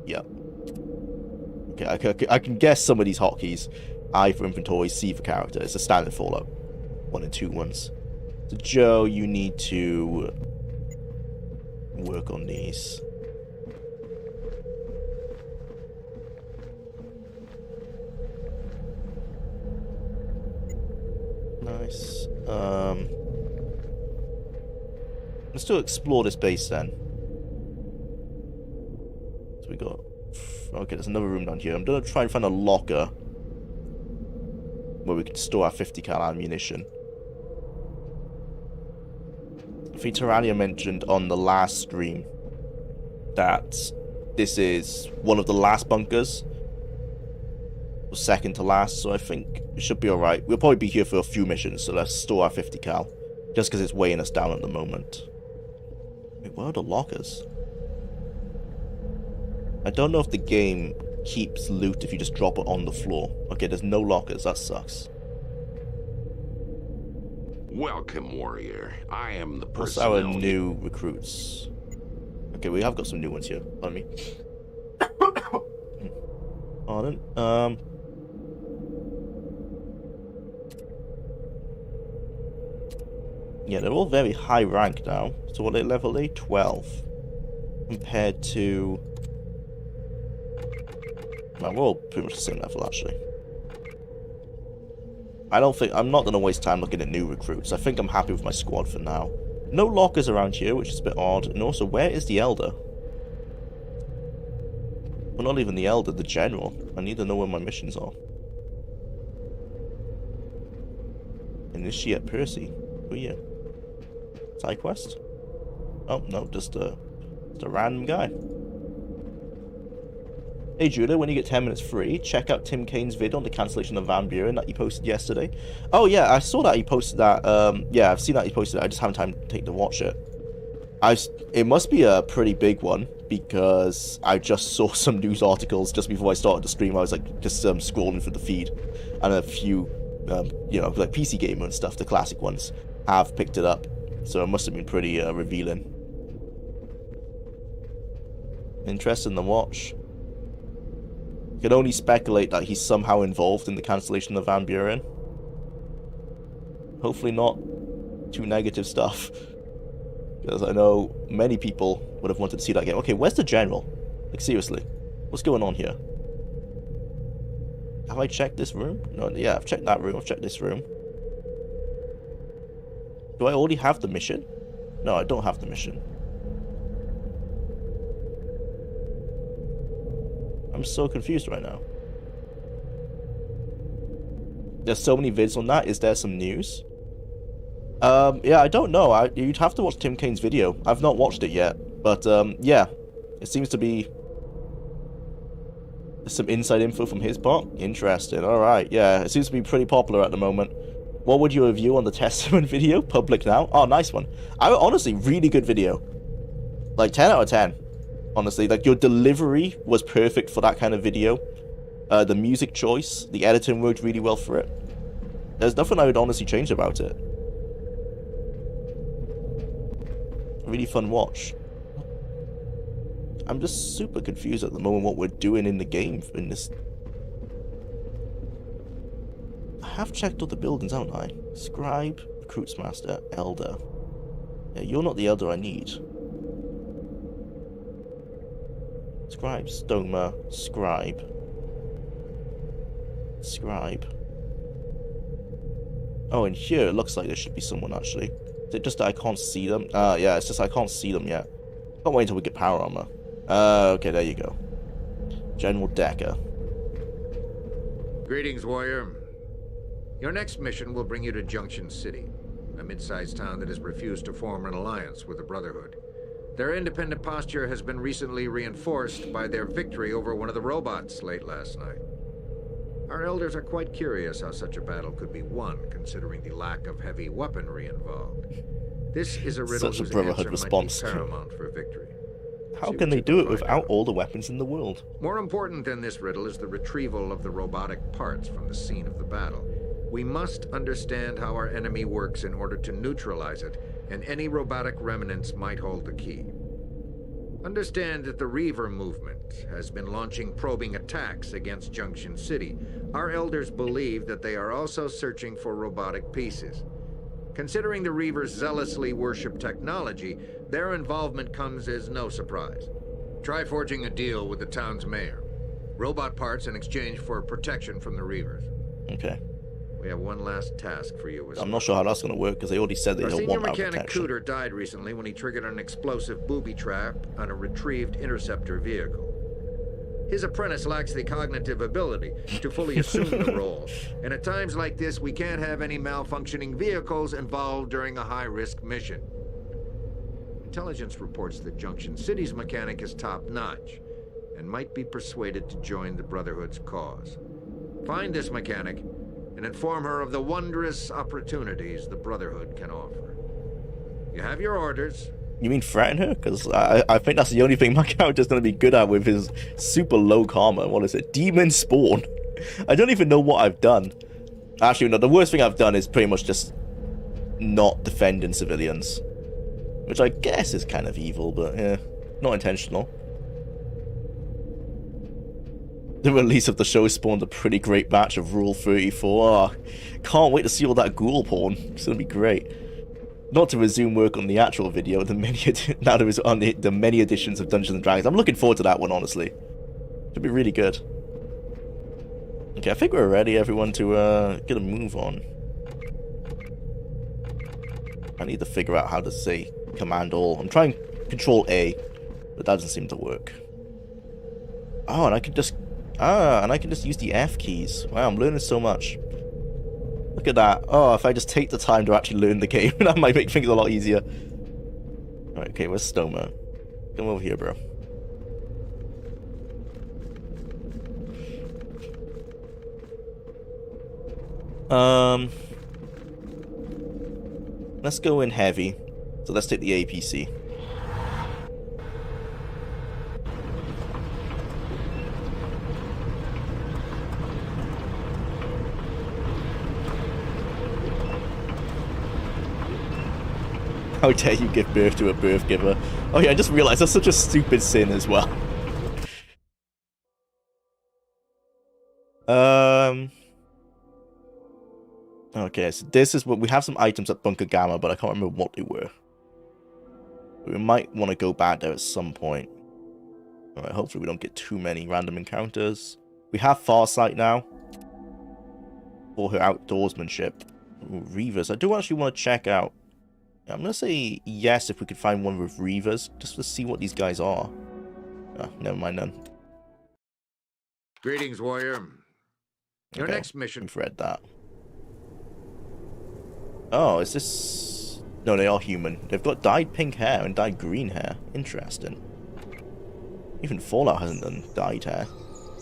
Speaker 1: Yep. Okay, I can guess some of these hotkeys. I for inventory, C for character. It's a standard Fallout 1 and 2 ones. So Joe, you need to work on these. Nice. Let's still explore this base then. So we got... Okay, there's another room down here. I'm gonna try and find a locker where we can store our 50 cal ammunition. I think Tyrannia mentioned on the last stream that this is one of the last bunkers. Or second to last, so I think it should be alright. We'll probably be here for a few missions, so let's store our 50 cal. Just because it's weighing us down at the moment. Wait, where are the lockers? I don't know if the game keeps loot if you just drop it on the floor. Okay, there's no lockers. That sucks.
Speaker 5: Welcome, warrior. I am the
Speaker 1: What's
Speaker 5: person.
Speaker 1: our new recruits? Okay, we have got some new ones here. Pardon me. Pardon. Yeah, they're all very high rank now. So what are they level 8? 12. Compared to... Well, we're all pretty much the same level, actually. I'm not going to waste time looking at new recruits. I think I'm happy with my squad for now. No lockers around here, which is a bit odd. And also, where is the Elder? Well, not even the Elder, the General. I need to know where my missions are. Initiate Percy. Who are you? Side quest? Oh, no, just a random guy. Hey Jwlar, when you get 10 minutes free, check out Tim Kane's video on the cancellation of Van Buren that he posted yesterday. Oh yeah, I saw that he posted that. Yeah, I've seen that he posted it. I just haven't time to take to watch it. It must be a pretty big one because I just saw some news articles just before I started the stream. I was like just scrolling through the feed, and a few, you know, like PC Gamer and stuff, the classic ones, have picked it up. So it must have been pretty revealing. Interesting to watch. You can only speculate that he's somehow involved in the cancellation of Van Buren. Hopefully not too negative stuff. Because I know many people would have wanted to see that game. Okay, where's the General? Like, seriously. What's going on here? Have I checked this room? No, yeah, I've checked that room. I've checked this room. Do I already have the mission? No, I don't have the mission. I'm so confused right now. There's so many vids on that. Is there some news? Yeah, I don't know. You'd have to watch Tim Kane's video. I've not watched it yet. But, yeah. It seems to be some inside info from his part. Interesting. Alright, yeah. It seems to be pretty popular at the moment. What would your review on the Testament video? Public now? Oh, nice one. Honestly, really good video. Like, 10 out of 10. Honestly, like, your delivery was perfect for that kind of video. The music choice, the editing worked really well for it. There's nothing I would honestly change about it. Really fun watch. I'm just super confused at the moment what we're doing in the game in this. I have checked all the buildings, haven't I? Scribe, Recruits Master, Elder. Yeah, you're not the Elder I need. Scribe, Stoma, Scribe. Scribe. Oh, in here it looks like there should be someone actually. Is it just that I can't see them? Yeah, it's just I can't see them yet. Can't wait until we get power armor. Okay, there you go. General Decker.
Speaker 10: Greetings, warrior. Your next mission will bring you to Junction City, a mid-sized town that has refused to form an alliance with the Brotherhood. Their independent posture has been recently reinforced by their victory over one of the robots late last night. Our elders are quite curious how such a battle could be won, considering the lack of heavy weaponry involved. This is a riddle
Speaker 1: Such a
Speaker 10: whose
Speaker 1: Brotherhood
Speaker 10: answer
Speaker 1: response.
Speaker 10: might be paramount for victory.
Speaker 1: How
Speaker 10: See
Speaker 1: can
Speaker 10: what
Speaker 1: they
Speaker 10: you
Speaker 1: do it
Speaker 10: find
Speaker 1: without
Speaker 10: out.
Speaker 1: all the weapons in the world?
Speaker 10: More important than this riddle is the retrieval of the robotic parts from the scene of the battle. We must understand how our enemy works in order to neutralize it, and any robotic remnants might hold the key. Understand that the Reaver movement has been launching probing attacks against Junction City. Our elders believe that they are also searching for robotic pieces. Considering the Reavers zealously worship technology, their involvement comes as no surprise. Try forging a deal with the town's mayor. Robot parts in exchange for protection from the Reavers.
Speaker 1: Okay.
Speaker 10: We have one last task for you as
Speaker 1: I'm not sure how that's going to work because they already said they
Speaker 10: Our
Speaker 1: don't
Speaker 10: senior
Speaker 1: want our
Speaker 10: mechanic
Speaker 1: protection.
Speaker 10: Cooter died recently when he triggered an explosive booby trap on a retrieved interceptor vehicle. His apprentice lacks the cognitive ability to fully assume the role, and at times like this, we can't have any malfunctioning vehicles involved during a high-risk mission. Intelligence reports that Junction City's mechanic is top-notch and might be persuaded to join the Brotherhood's cause. Find this mechanic and inform her of the wondrous opportunities the Brotherhood can offer. You have your orders.
Speaker 1: You mean threaten her? Because I think that's the only thing my character's going to be good at with his super low karma. What is it? Demon Spawn. I don't even know what I've done. Actually, no, the worst thing I've done is pretty much just not defending civilians. Which I guess is kind of evil, but yeah, not intentional. The release of the show spawned a pretty great batch of Rule 34. Oh, can't wait to see all that ghoul porn. It's going to be great. Not to resume work on the actual video, now there is on the many editions of Dungeons & Dragons. I'm looking forward to that one, honestly. Should be really good. Okay, I think we're ready, everyone, to get a move on. I need to figure out how to say Command All. I'm trying Control A, but that doesn't seem to work. Oh, and I can just... and I can just use the F keys. Wow, I'm learning so much. Look at that. Oh, if I just take the time to actually learn the game, that might make things a lot easier. Alright, okay, where's Stoma? Come over here, bro. Let's go in heavy. So let's take the APC. How dare you give birth to a birth giver? Oh yeah, I just realized that's such a stupid sin as well. Okay, so this is what we have, some items at Bunker Gamma, but I can't remember what they were. We might want to go back there at some point. Alright, hopefully we don't get too many random encounters. We have Farsight now. For her outdoorsmanship. Ooh, Reavers. I do actually want to check out. I'm going to say yes if we could find one with Reavers, just to see what these guys are. Oh, never mind then.
Speaker 10: Greetings, warrior. Your
Speaker 1: Okay,
Speaker 10: next mission...
Speaker 1: we've read that. Oh, is this... No, they are human. They've got dyed pink hair and dyed green hair. Interesting. Even Fallout hasn't done dyed hair.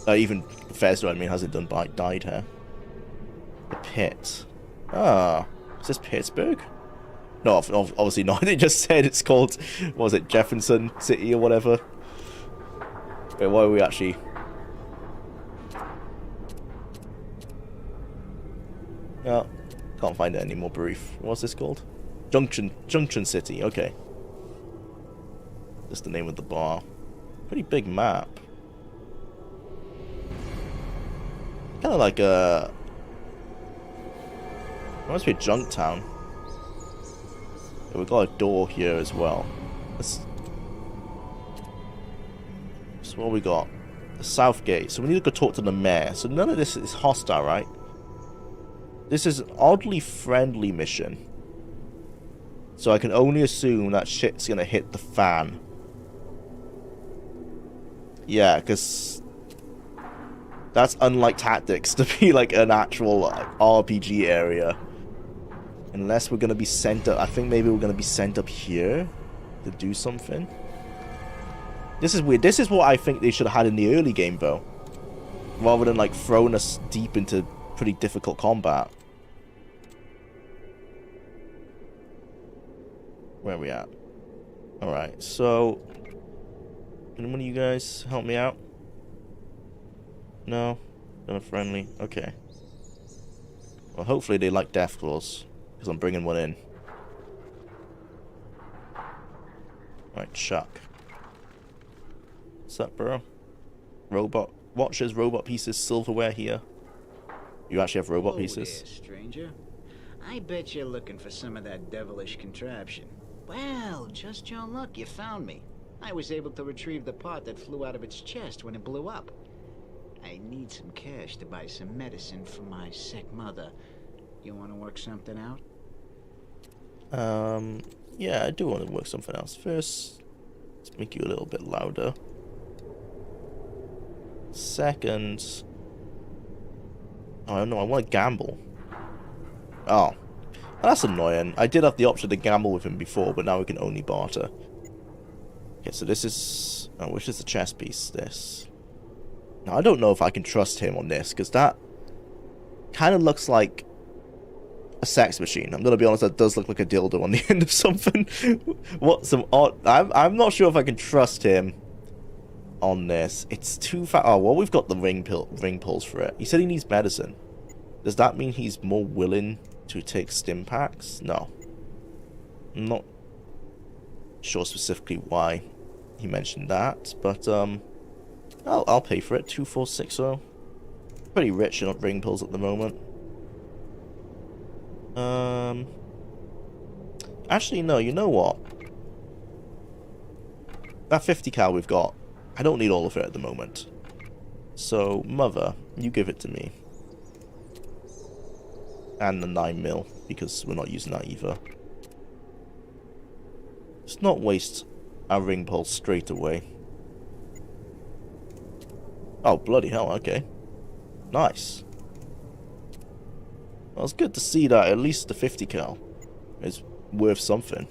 Speaker 1: Even Bethesda, I mean, hasn't done dyed hair. The Pit. Ah, is this Pittsburgh? No, obviously not. They just said it's called, what was it, Jefferson City or whatever. Wait, what are we actually... Oh, can't find it anymore, brief. What's this called? Junction City, okay. That's the name of the bar. Pretty big map. Kind of like a... It must be a junk town. Yeah, we've got a door here as well. So what we got? The South Gate. So we need to go talk to the mayor. So none of this is hostile, right? This is an oddly friendly mission. So I can only assume that shit's gonna hit the fan. Yeah, because that's unlike Tactics to be like an actual RPG area. Unless we're gonna be sent up. I think maybe we're gonna be sent up here to do something. This is weird. This is what I think they should have had in the early game, though. Rather than like throwing us deep into pretty difficult combat. Where are we at? Alright, so... Can one of you guys help me out? No? Not friendly? Okay. Well, hopefully they like Death Claws. Because I'm bringing one in. Alright, Chuck. What's up, bro? Robot watches, robot pieces, silverware here. You actually have robot pieces?
Speaker 11: There, stranger. I bet you're looking for some of that devilish contraption. Well, just your luck, you found me. I was able to retrieve the part that flew out of its chest when it blew up. I need some cash to buy some medicine for my sick mother. You want to work something out?
Speaker 1: Yeah, I do want to work something else. First, let's make you a little bit louder. Second... Oh, no, I want to gamble. Oh. That's annoying. I did have the option to gamble with him before, but now we can only barter. Okay, so this is... Oh, which is the chess piece? This. Now, I don't know if I can trust him on this, because that kind of looks like a sex machine. I'm going to be honest, that does look like a dildo on the end of something. What some odd... I'm not sure if I can trust him on this. It's too far. Oh, well, we've got the ring pulls for it. He said he needs medicine. Does that mean he's more willing to take stim packs? No. I'm not sure specifically why he mentioned that, but I'll pay for it. 2460. Pretty rich on ring pulls at the moment. Actually, no. You know what? That 50 cal we've got, I don't need all of it at the moment. So, mother, you give it to me. And the 9mm, because we're not using that either. Let's not waste our ring pulse straight away. Oh, bloody hell, okay. Nice. Well, it's good to see that at least the 50 cal is worth something.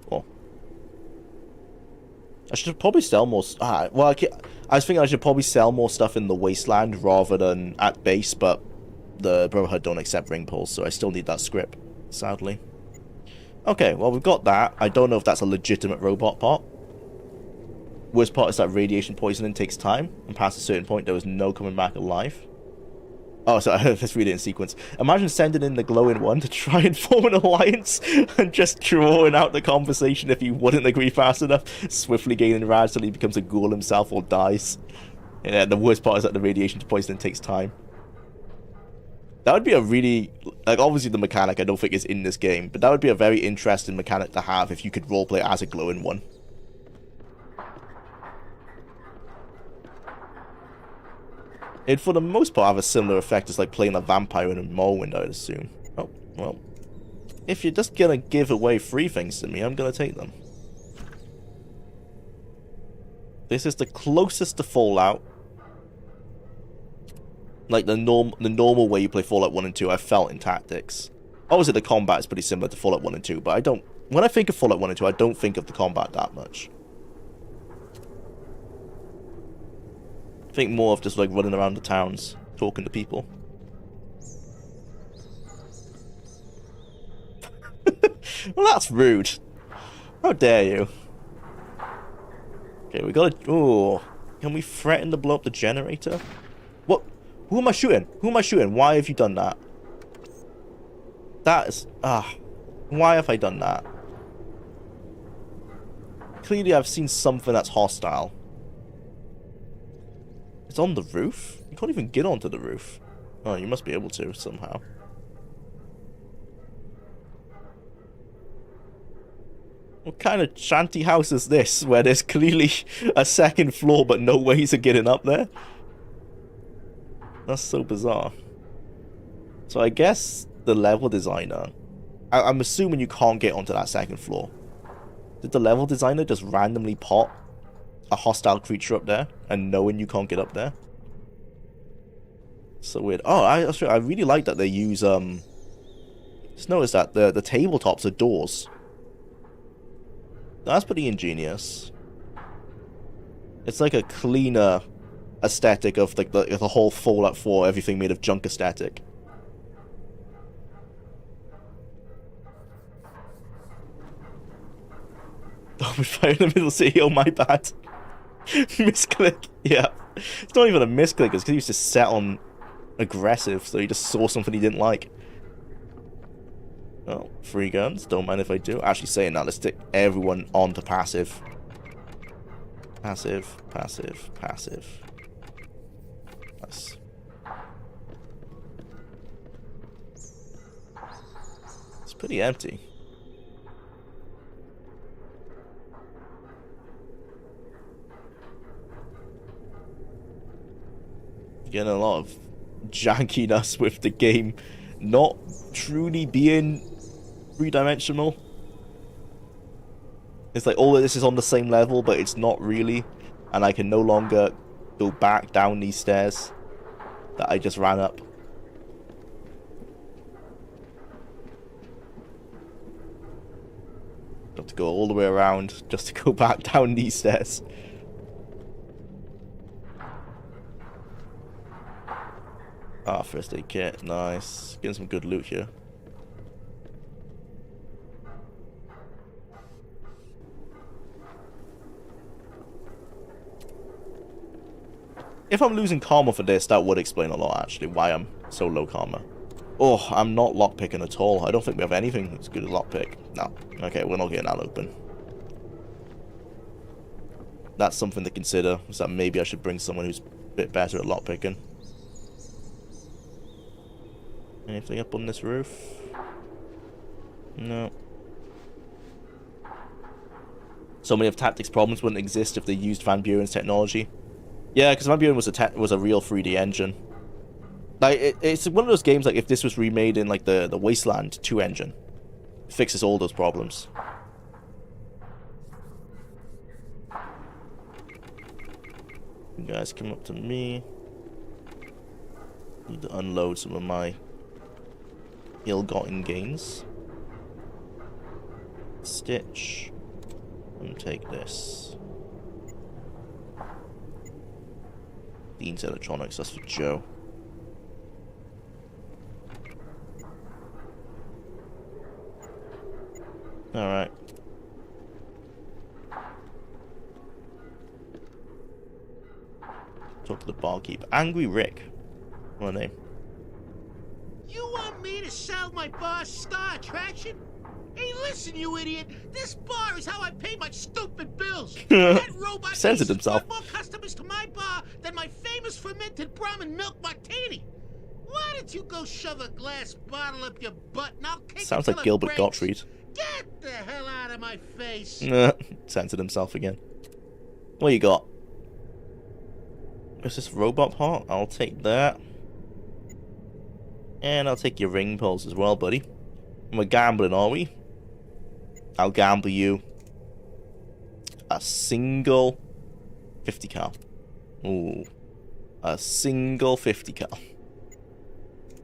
Speaker 1: Oh. I should probably sell more... well, I was thinking I should probably sell more stuff in the Wasteland rather than at base, but the Brotherhood don't accept ring pulls, so I still need that script, sadly. Okay, well, we've got that. I don't know if that's a legitimate robot part. Worst part is that radiation poisoning takes time, and past a certain point, there was no coming back alive. Oh, so let's read it in sequence. Imagine sending in the glowing one to try and form an alliance and just drawing out the conversation if he wouldn't agree fast enough, swiftly gaining rage till he becomes a ghoul himself or dies. Yeah, the worst part is that the radiation poisoning takes time. That would be a really... Like, obviously the mechanic I don't think is in this game, but that would be a very interesting mechanic to have if you could roleplay as a glowing one. It'd, for the most part, have a similar effect as like playing a vampire in a Morrowind, I'd assume. Oh, well. If you're just gonna give away free things to me, I'm gonna take them. This is the closest to Fallout. Like the normal way you play Fallout 1 and 2, I felt in Tactics. Obviously the combat is pretty similar to Fallout 1 and 2, but I don't... When I think of Fallout 1 and 2, I don't think of the combat that much. I think more of just like running around the towns, talking to people. Well, that's rude. How dare you? Okay, we gotta... Ooh. Can we threaten to blow up the generator? What? Who am I shooting? Who am I shooting? Why have you done that? That is... Why have I done that? Clearly I've seen something that's hostile. It's on the roof? You can't even get onto the roof. Oh, you must be able to somehow. What kind of shanty house is this, where there's clearly a second floor but no ways of getting up there? That's so bizarre. So I guess the level designer... I'm assuming you can't get onto that second floor. Did the level designer just randomly pot a hostile creature up there and knowing you can't get up there? So weird. Oh, I really like that they use... Just notice that the tabletops are doors. That's pretty ingenious. It's like a cleaner aesthetic of like the whole Fallout 4 everything made of junk aesthetic. Oh, we're firing in the middle city. Oh, my bad. Misclick. Yeah. It's not even a misclick. It's because he was just set on aggressive, so he just saw something he didn't like. Oh, free guns. Don't mind if I do. Actually, saying that, let's stick everyone onto passive. Passive, passive, passive. Nice. It's pretty empty. Getting a lot of jankiness with the game not truly being three-dimensional. It's like all of this is on the same level, but it's not really, and I can no longer go back down these stairs that I just ran up. Got to go all the way around just to go back down these stairs. Ah, first aid kit, nice. Getting some good loot here. If I'm losing karma for this, that would explain a lot, actually, why I'm so low karma. Oh, I'm not lockpicking at all. I don't think we have anything that's good at lockpick. No. Okay, we're not getting that open. That's something to consider, is that maybe I should bring someone who's a bit better at lockpicking. Anything up on this roof? No. So many of Tactics' problems wouldn't exist if they used Van Buren's technology. Yeah, because Van Buren was a real 3D engine. Like it's one of those games like if this was remade in like the Wasteland 2 engine, it fixes all those problems. You guys come up to me. Need to unload some of my ill-gotten gains. Stitch. And take this. Dean's Electronics, that's for Joe. Alright. Talk to the barkeep. Angry Rick. What a name.
Speaker 4: You want me to sell my bar's star attraction? Hey, listen, you idiot. This bar is how I pay my stupid bills. That robot
Speaker 1: Censored himself.
Speaker 4: more customers to my bar than my famous fermented Brahmin milk martini. Why don't you go shove a glass bottle up your butt and I'll kick
Speaker 1: Sounds
Speaker 4: it till
Speaker 1: like
Speaker 4: it
Speaker 1: Gilbert
Speaker 4: breaks.
Speaker 1: Gottfried.
Speaker 4: Get the hell out of my face.
Speaker 1: Censored himself again. What you got? Is this robot part? I'll take that. And I'll take your ring pulse as well, buddy. We're gambling, are we? I'll gamble you a single 50 cal. Ooh. A single 50 cal.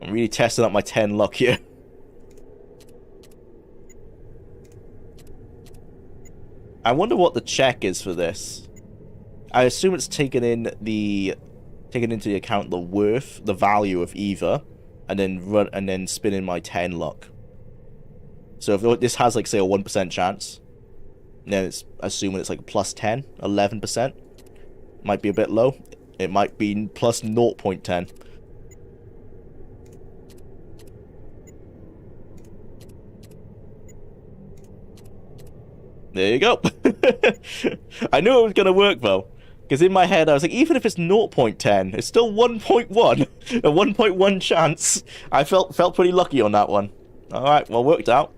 Speaker 1: I'm really testing up my 10 luck here. I wonder what the check is for this. I assume it's taken into the account the worth, the value of either, and then spin in my 10 luck. So if this has, like, say, a 1% chance, then it's assuming it's like plus 10, 11%. Might be a bit low. It might be plus 0.10. There you go. I knew it was going to work, though. Because in my head, I was like, even if it's 0.10, it's still 1.1. A 1.1 chance. I felt pretty lucky on that one. Alright, well, worked out.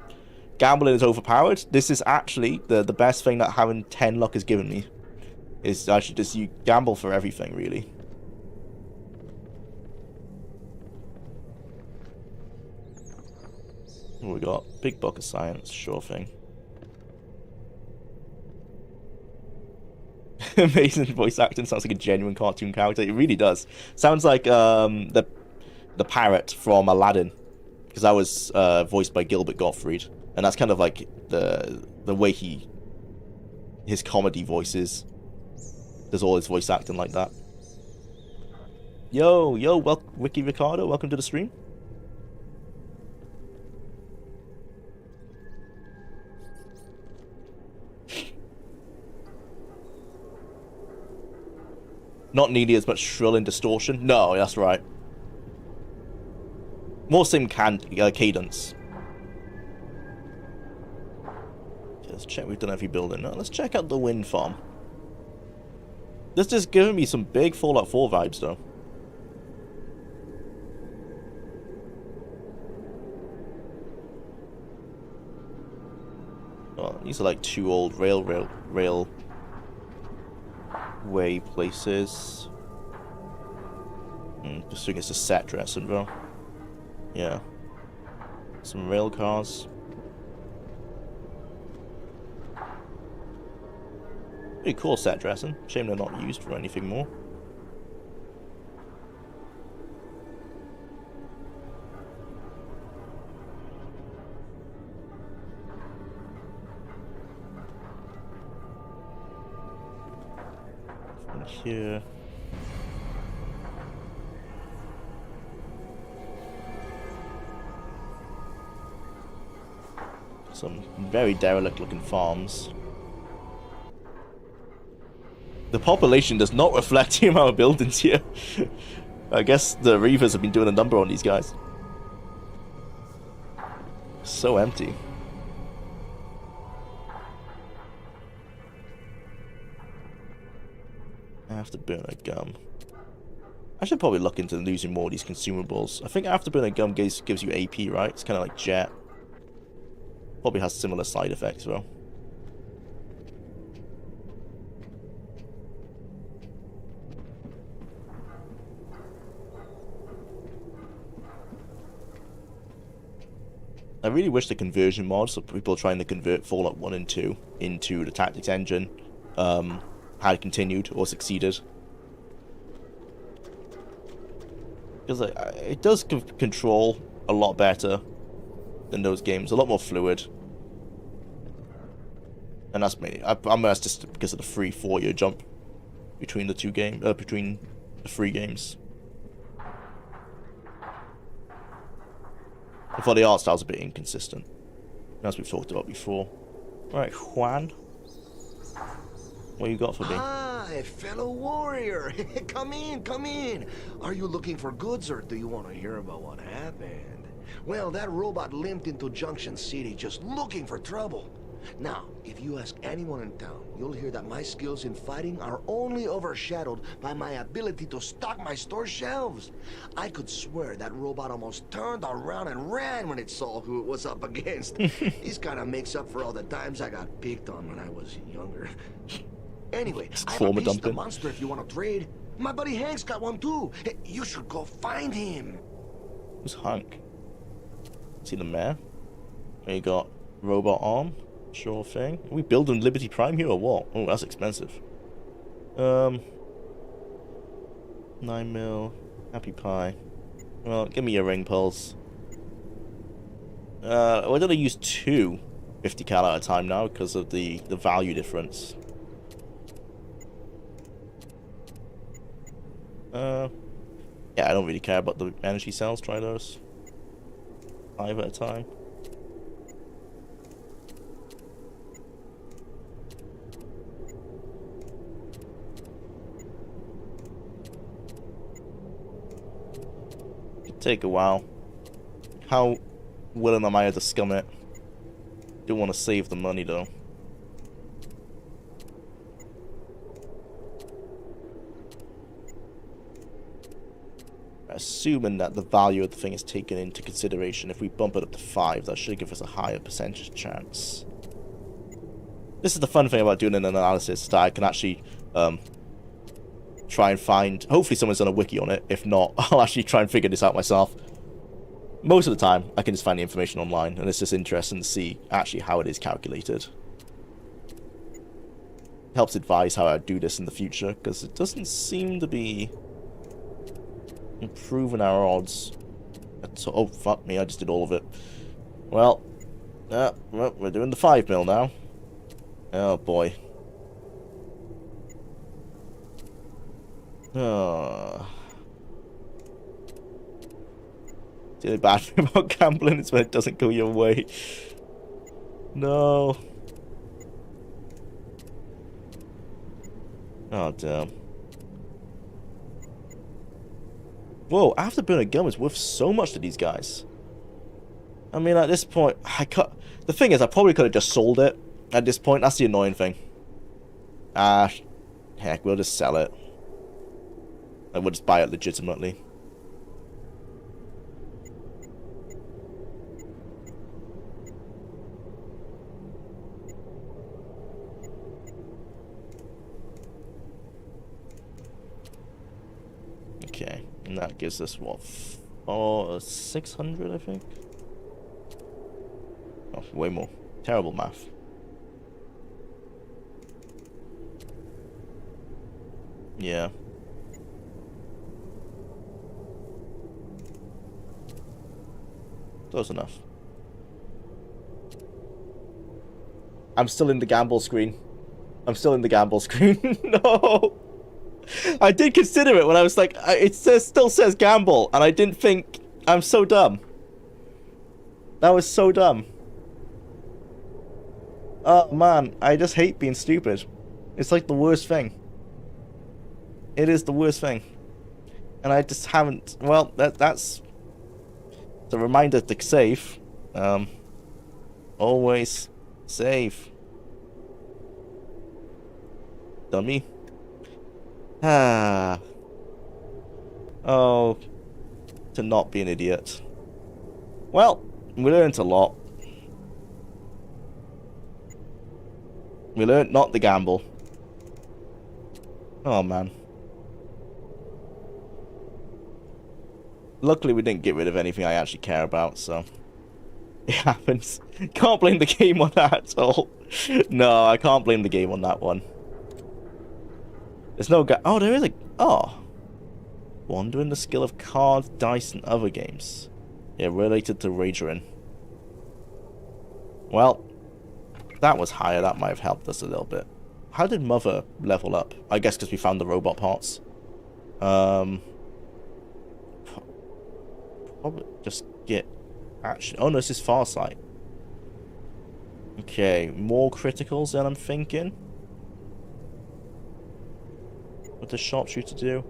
Speaker 1: Gambling is overpowered. This is actually the best thing that having 10 luck has given me. Is actually just you gamble for everything, really. What we got? Big book of science, sure thing. Amazing voice acting, sounds like a genuine cartoon character. It really does. Sounds like the parrot from Aladdin, because that was voiced by Gilbert Gottfried, and that's kind of like the way his comedy voices. Does all his voice acting like that. Yo, Wiki Ricardo, welcome to the stream. Not nearly as much shrill and distortion. No, that's right. More same cadence. Okay, let's check we've done every building. Now, let's check out the wind farm. This just giving me some big Fallout 4 vibes, though. Oh, these are like two old railway places. Just think it's a set dressing, bro. Yeah. Some rail cars. Pretty cool set dressing. Shame they're not used for anything more. From here. Some very derelict looking farms. The population does not reflect the amount of buildings here. I guess the Reavers have been doing a number on these guys. So empty. Afterburner gum. I should probably look into losing more of these consumables. I think afterburner gum gives you AP, right? It's kind of like jet. Probably has similar side effects, though. I really wish the conversion mods, so people trying to convert Fallout 1 and 2 into the tactics engine, had continued or succeeded. Because it does control a lot better than those games, a lot more fluid. And that's mainly, that's just because of the free 4-year jump between the between the 3 games. I thought the art style's a bit inconsistent, as we've talked about before. Alright, Juan. What you got for me?
Speaker 12: Hi, fellow warrior. Come in, come in. Are you looking for goods, or do you want to hear about what happened? Well, that robot limped into Junction City just looking for trouble. Now, if you ask anyone in town, you'll hear that my skills in fighting are only overshadowed by my ability to stock my store shelves. I could swear that robot almost turned around and ran when it saw who it was up against. This kind of makes up for all the times I got picked on when I was younger. Anyway, I have a piece of the monster if you want to trade. My buddy Hank's got one too. Hey, you should go find him.
Speaker 1: Who's Hank? See the mayor? There you got robot arm. Sure thing. Are we building Liberty Prime here or what? Oh, that's expensive. 9 mil. Happy Pie. Well, give me your ring pulse. We're gonna use 2 50 cal at a time now because of the value difference. Yeah, I don't really care about the energy cells. Try those. 5 at a time. take a while. How willing am I to scum it? Do want to save the money though. Assuming that the value of the thing is taken into consideration, if we bump it up to 5, that should give us a higher percentage chance. This is the fun thing about doing an analysis, that I can actually try and find... Hopefully someone's done a wiki on it. If not, I'll actually try and figure this out myself. Most of the time, I can just find the information online, and it's just interesting to see actually how it is calculated. Helps advise how I do this in the future, because it doesn't seem to be improving our odds. Oh, fuck me, I just did all of it. Well, we're doing the 5 mil now. Oh, boy. Oh. The only bad thing about gambling is when it doesn't go your way. No. Oh, damn. Whoa, after burning gum is worth so much to these guys. I mean, at this point, the thing is, I probably could have just sold it. At this point, that's the annoying thing. Ah, heck, we'll just sell it. And we'll just buy it legitimately. Okay, and that gives us what? 600, I think? Oh, way more. Terrible math. Yeah. Close enough. I'm still in the gamble screen. I'm still in the gamble screen. No! I did consider it when I was like, it still says gamble, and I didn't think, I'm so dumb. That was so dumb. Oh man, I just hate being stupid. It's like the worst thing. It is the worst thing. And I just haven't, well, that's the reminder to save. Always save. Dummy. Ah. Oh. To not be an idiot. Well, we learned a lot. We learned not to gamble. Oh man. Luckily we didn't get rid of anything I actually care about, so it happens. Can't blame the game on that at all. No, I can't blame the game on that one. There's no oh, there is a... Oh. Wandering the skill of cards, dice, and other games. Yeah, related to wagering. Well, that was higher. That might have helped us a little bit. How did Mother level up? I guess because we found the robot parts. Probably just get action. Oh no, this is Farsight. Okay, more criticals than I'm thinking. What does Sharpshooter do?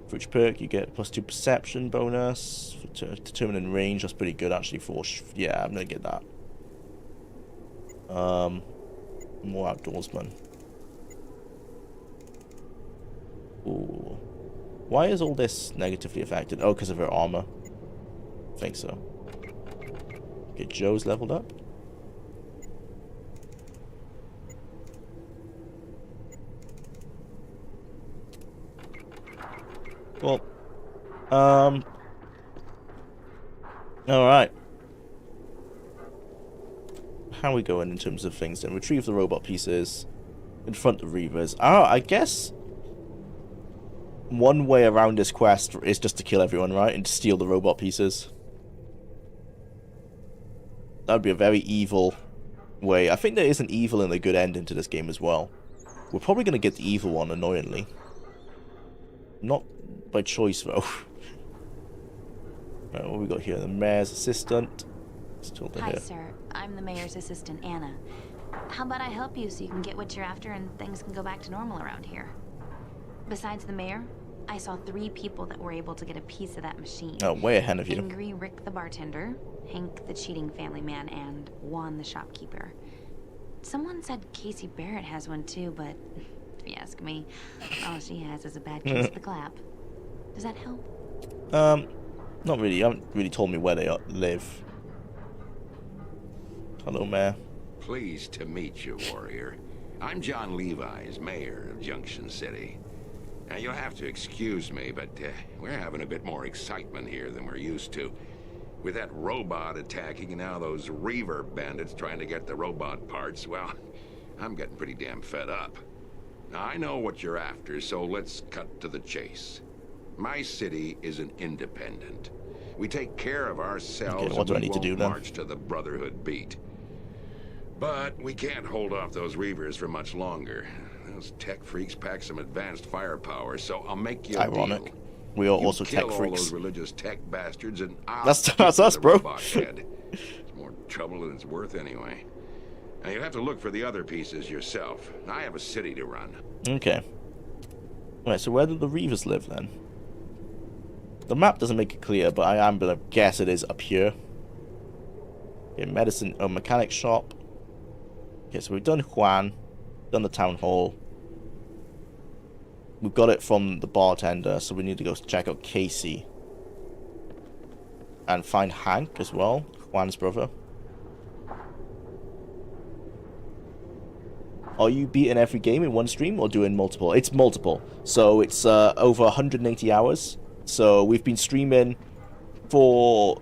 Speaker 1: For each perk, you get +2 perception bonus. For determining range, that's pretty good actually for... Yeah, I'm gonna get that. More outdoorsman. Ooh. Why is all this negatively affected? Oh, because of her armor. I think so. Okay, Joe's leveled up. Well, alright. How are we going in terms of things then? Retrieve the robot pieces. Confront the Reavers. Oh, I guess one way around this quest is just to kill everyone, right? And to steal the robot pieces. That would be a very evil way. I think there is an evil and a good ending to this game as well. We're probably going to get the evil one, annoyingly. Not by choice, though. Right, what have we got here? The mayor's assistant. Still
Speaker 13: Hi,
Speaker 1: here.
Speaker 13: sir. I'm the mayor's assistant, Anna. How about I help you so you can get what you're after and things can go back to normal around here? Besides the mayor, I saw 3 people that were able to get a piece of that machine.
Speaker 1: Oh, way ahead of you.
Speaker 13: Angry Rick the bartender, Hank the cheating family man, and Juan the shopkeeper. Someone said Casey Barrett has one too, but if you ask me, all she has is a bad case of the clap. Does that help?
Speaker 1: Not really. You haven't really told me where they live. Hello, Mayor.
Speaker 5: Pleased to meet you, Warrior. I'm John Levi's, mayor of Junction City. Now, you'll have to excuse me, but we're having a bit more excitement here than we're used to. With that robot attacking and now those Reaver bandits trying to get the robot parts, well, I'm getting pretty damn fed up. Now, I know what you're after, so let's cut to the chase. My city is an independent. We take care of ourselves.
Speaker 1: Okay, what do I need to do then?
Speaker 5: March to the Brotherhood beat. But we can't hold off those Reavers for much longer. Those tech freaks pack some advanced firepower, so I'll make you a
Speaker 1: Ironic.
Speaker 5: deal.
Speaker 1: We are
Speaker 5: You
Speaker 1: also
Speaker 5: kill
Speaker 1: tech
Speaker 5: all
Speaker 1: freaks.
Speaker 5: those religious tech bastards, and I'll
Speaker 1: That's
Speaker 5: keep
Speaker 1: us,
Speaker 5: the
Speaker 1: bro.
Speaker 5: robot head. It's more trouble than it's worth anyway. Now you'll have to look for the other pieces yourself. I have a city to run.
Speaker 1: Okay. Right, so where do the Reavers live then? The map doesn't make it clear, but I am gonna guess it is up here. Okay, mechanic shop. Okay, so we've done Juan, done the town hall. We've got it from the bartender, so we need to go check out Casey. And find Hank as well, Juan's brother. Are you beating every game in one stream or doing multiple? It's multiple. So it's over 180 hours. So we've been streaming for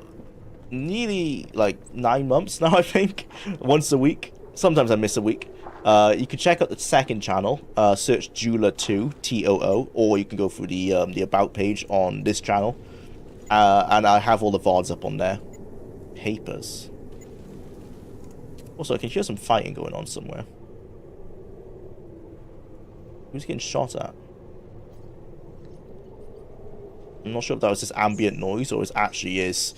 Speaker 1: nearly like 9 months now, I think. Once a week. Sometimes I miss a week. You can check out the second channel. Search Jwlar 2, T-O-O. Or you can go through the About page on this channel. And I have all the VODs up on there. Papers. Also, I can hear some fighting going on somewhere. Who's getting shot at? I'm not sure if that was just ambient noise or it actually is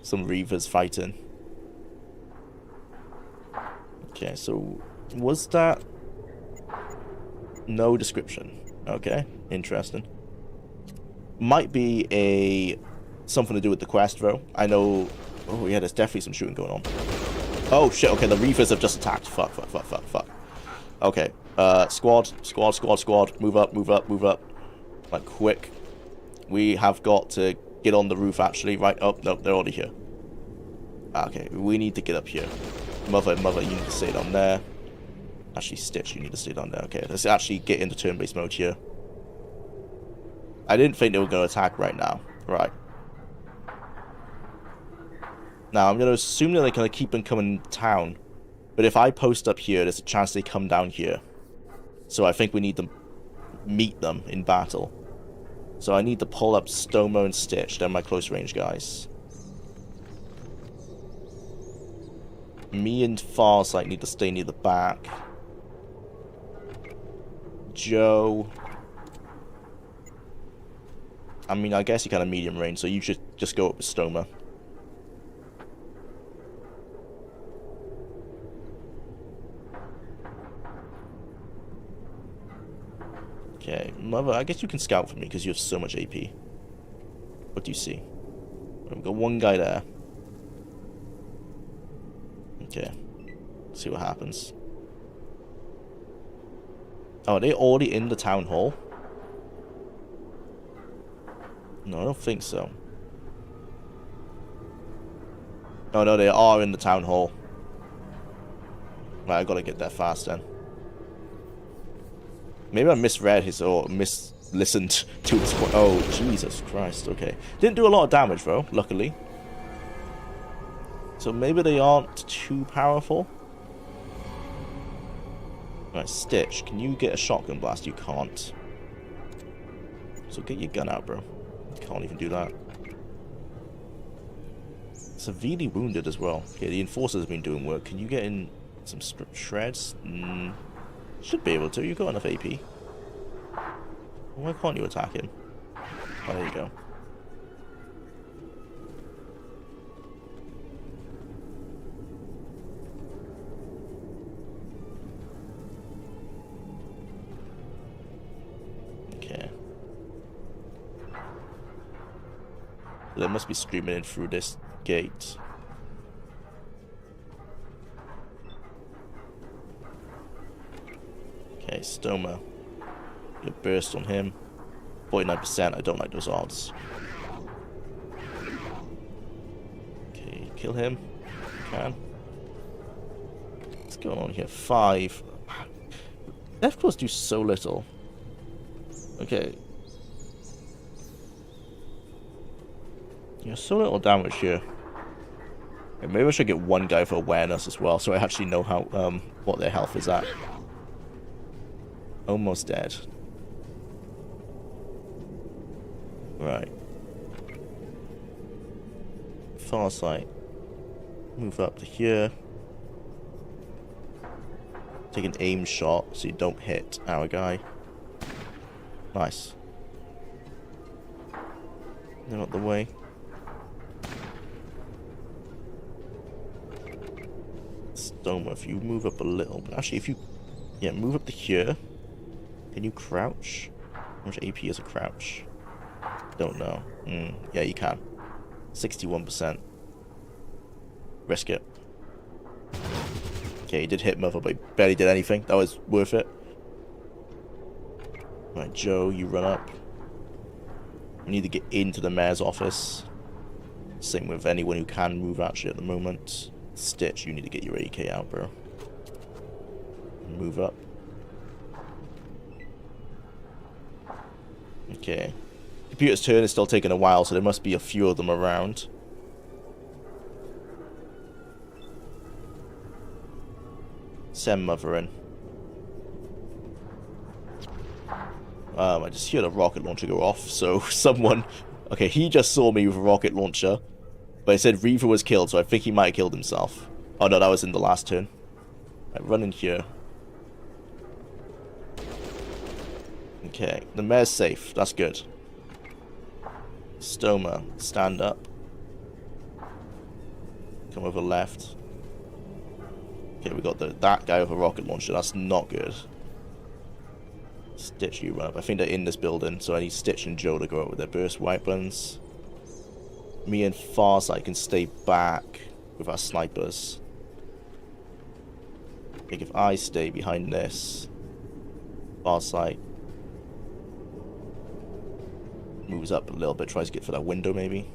Speaker 1: some Reavers fighting. Okay, so was that... No description. Okay, interesting. Might be something to do with the quest, though. I know... Oh, yeah, there's definitely some shooting going on. Oh, shit, okay, the Reavers have just attacked. Fuck. Okay, squad. Move up. Like, quick. We have got to get on the roof, actually. Right, oh, no, they're already here. Okay, we need to get up here. Mother, you need to stay down there. Actually, Stitch, you need to stay down there. Okay, let's actually get into turn-based mode here. I didn't think they were going to attack right now. Right. Now, I'm going to assume that they're going to keep them coming town. But if I post up here, there's a chance they come down here. So I think we need to meet them in battle. So I need to pull up Stomo and Stitch. They're my close range guys. Me and Farsight need to stay near the back. Joe. I mean, I guess you're kind of medium range, so you should just go up with Stoma. Okay, Mother, I guess you can scout for me because you have so much AP. What do you see? We've got one guy there. Okay. Let's see what happens. Oh, are they already in the town hall? No, I don't think so. Oh no, they are in the town hall. Right, I gotta get there fast then. Maybe I misread his or listened to his. Oh, Jesus Christ. Okay. Didn't do a lot of damage though, luckily. So maybe they aren't too powerful. Right, Stitch, can you get a shotgun blast? You can't. So get your gun out, bro. Can't even do that. Severely wounded as well. Okay, the enforcers have been doing work. Can you get in some shreds? Should be able to. You've got enough AP. Why can't you attack him? Oh, there you go. Okay. They must be streaming in through this gate. Okay, Stoma. Get burst on him. 49%. I don't like those odds. Okay, kill him. Can. What's going on here? 5. Death claws do so little. Okay. Yeah, so little damage here. Okay, maybe I should get one guy for awareness as well, so I actually know how what their health is at. Almost dead. Right. Far sight. Move up to here. Take an aim shot so you don't hit our guy. Nice. They're out the way. Stoma, if you move up a little. Actually, if you... Yeah, move up to here. Can you crouch? How much AP is a crouch? Don't know. Yeah, you can. 61%. Risk it. Okay, he did hit Mother, but he barely did anything. That was worth it. Right, Joe, you run up. We need to get into the mayor's office. Same with anyone who can move, actually, at the moment. Stitch, you need to get your AK out, bro. Move up. Okay. Computer's turn is still taking a while, so there must be a few of them around. Send Mother in. I just hear the rocket launcher go off, so someone... Okay, he just saw me with a rocket launcher, but it said Reaver was killed, so I think he might have killed himself. Oh no, that was in the last turn. Right, run in here. Okay, the mayor's safe. That's good. Stoma, stand up. Come over left. Okay, we got that guy with a rocket launcher. That's not good. Stitch, you run up. I think they're in this building, so I need Stitch and Joe to go out with their burst weapons. Me and Farsight can stay back with our snipers. I think if I stay behind this, Farsight moves up a little bit, tries to get for that window maybe.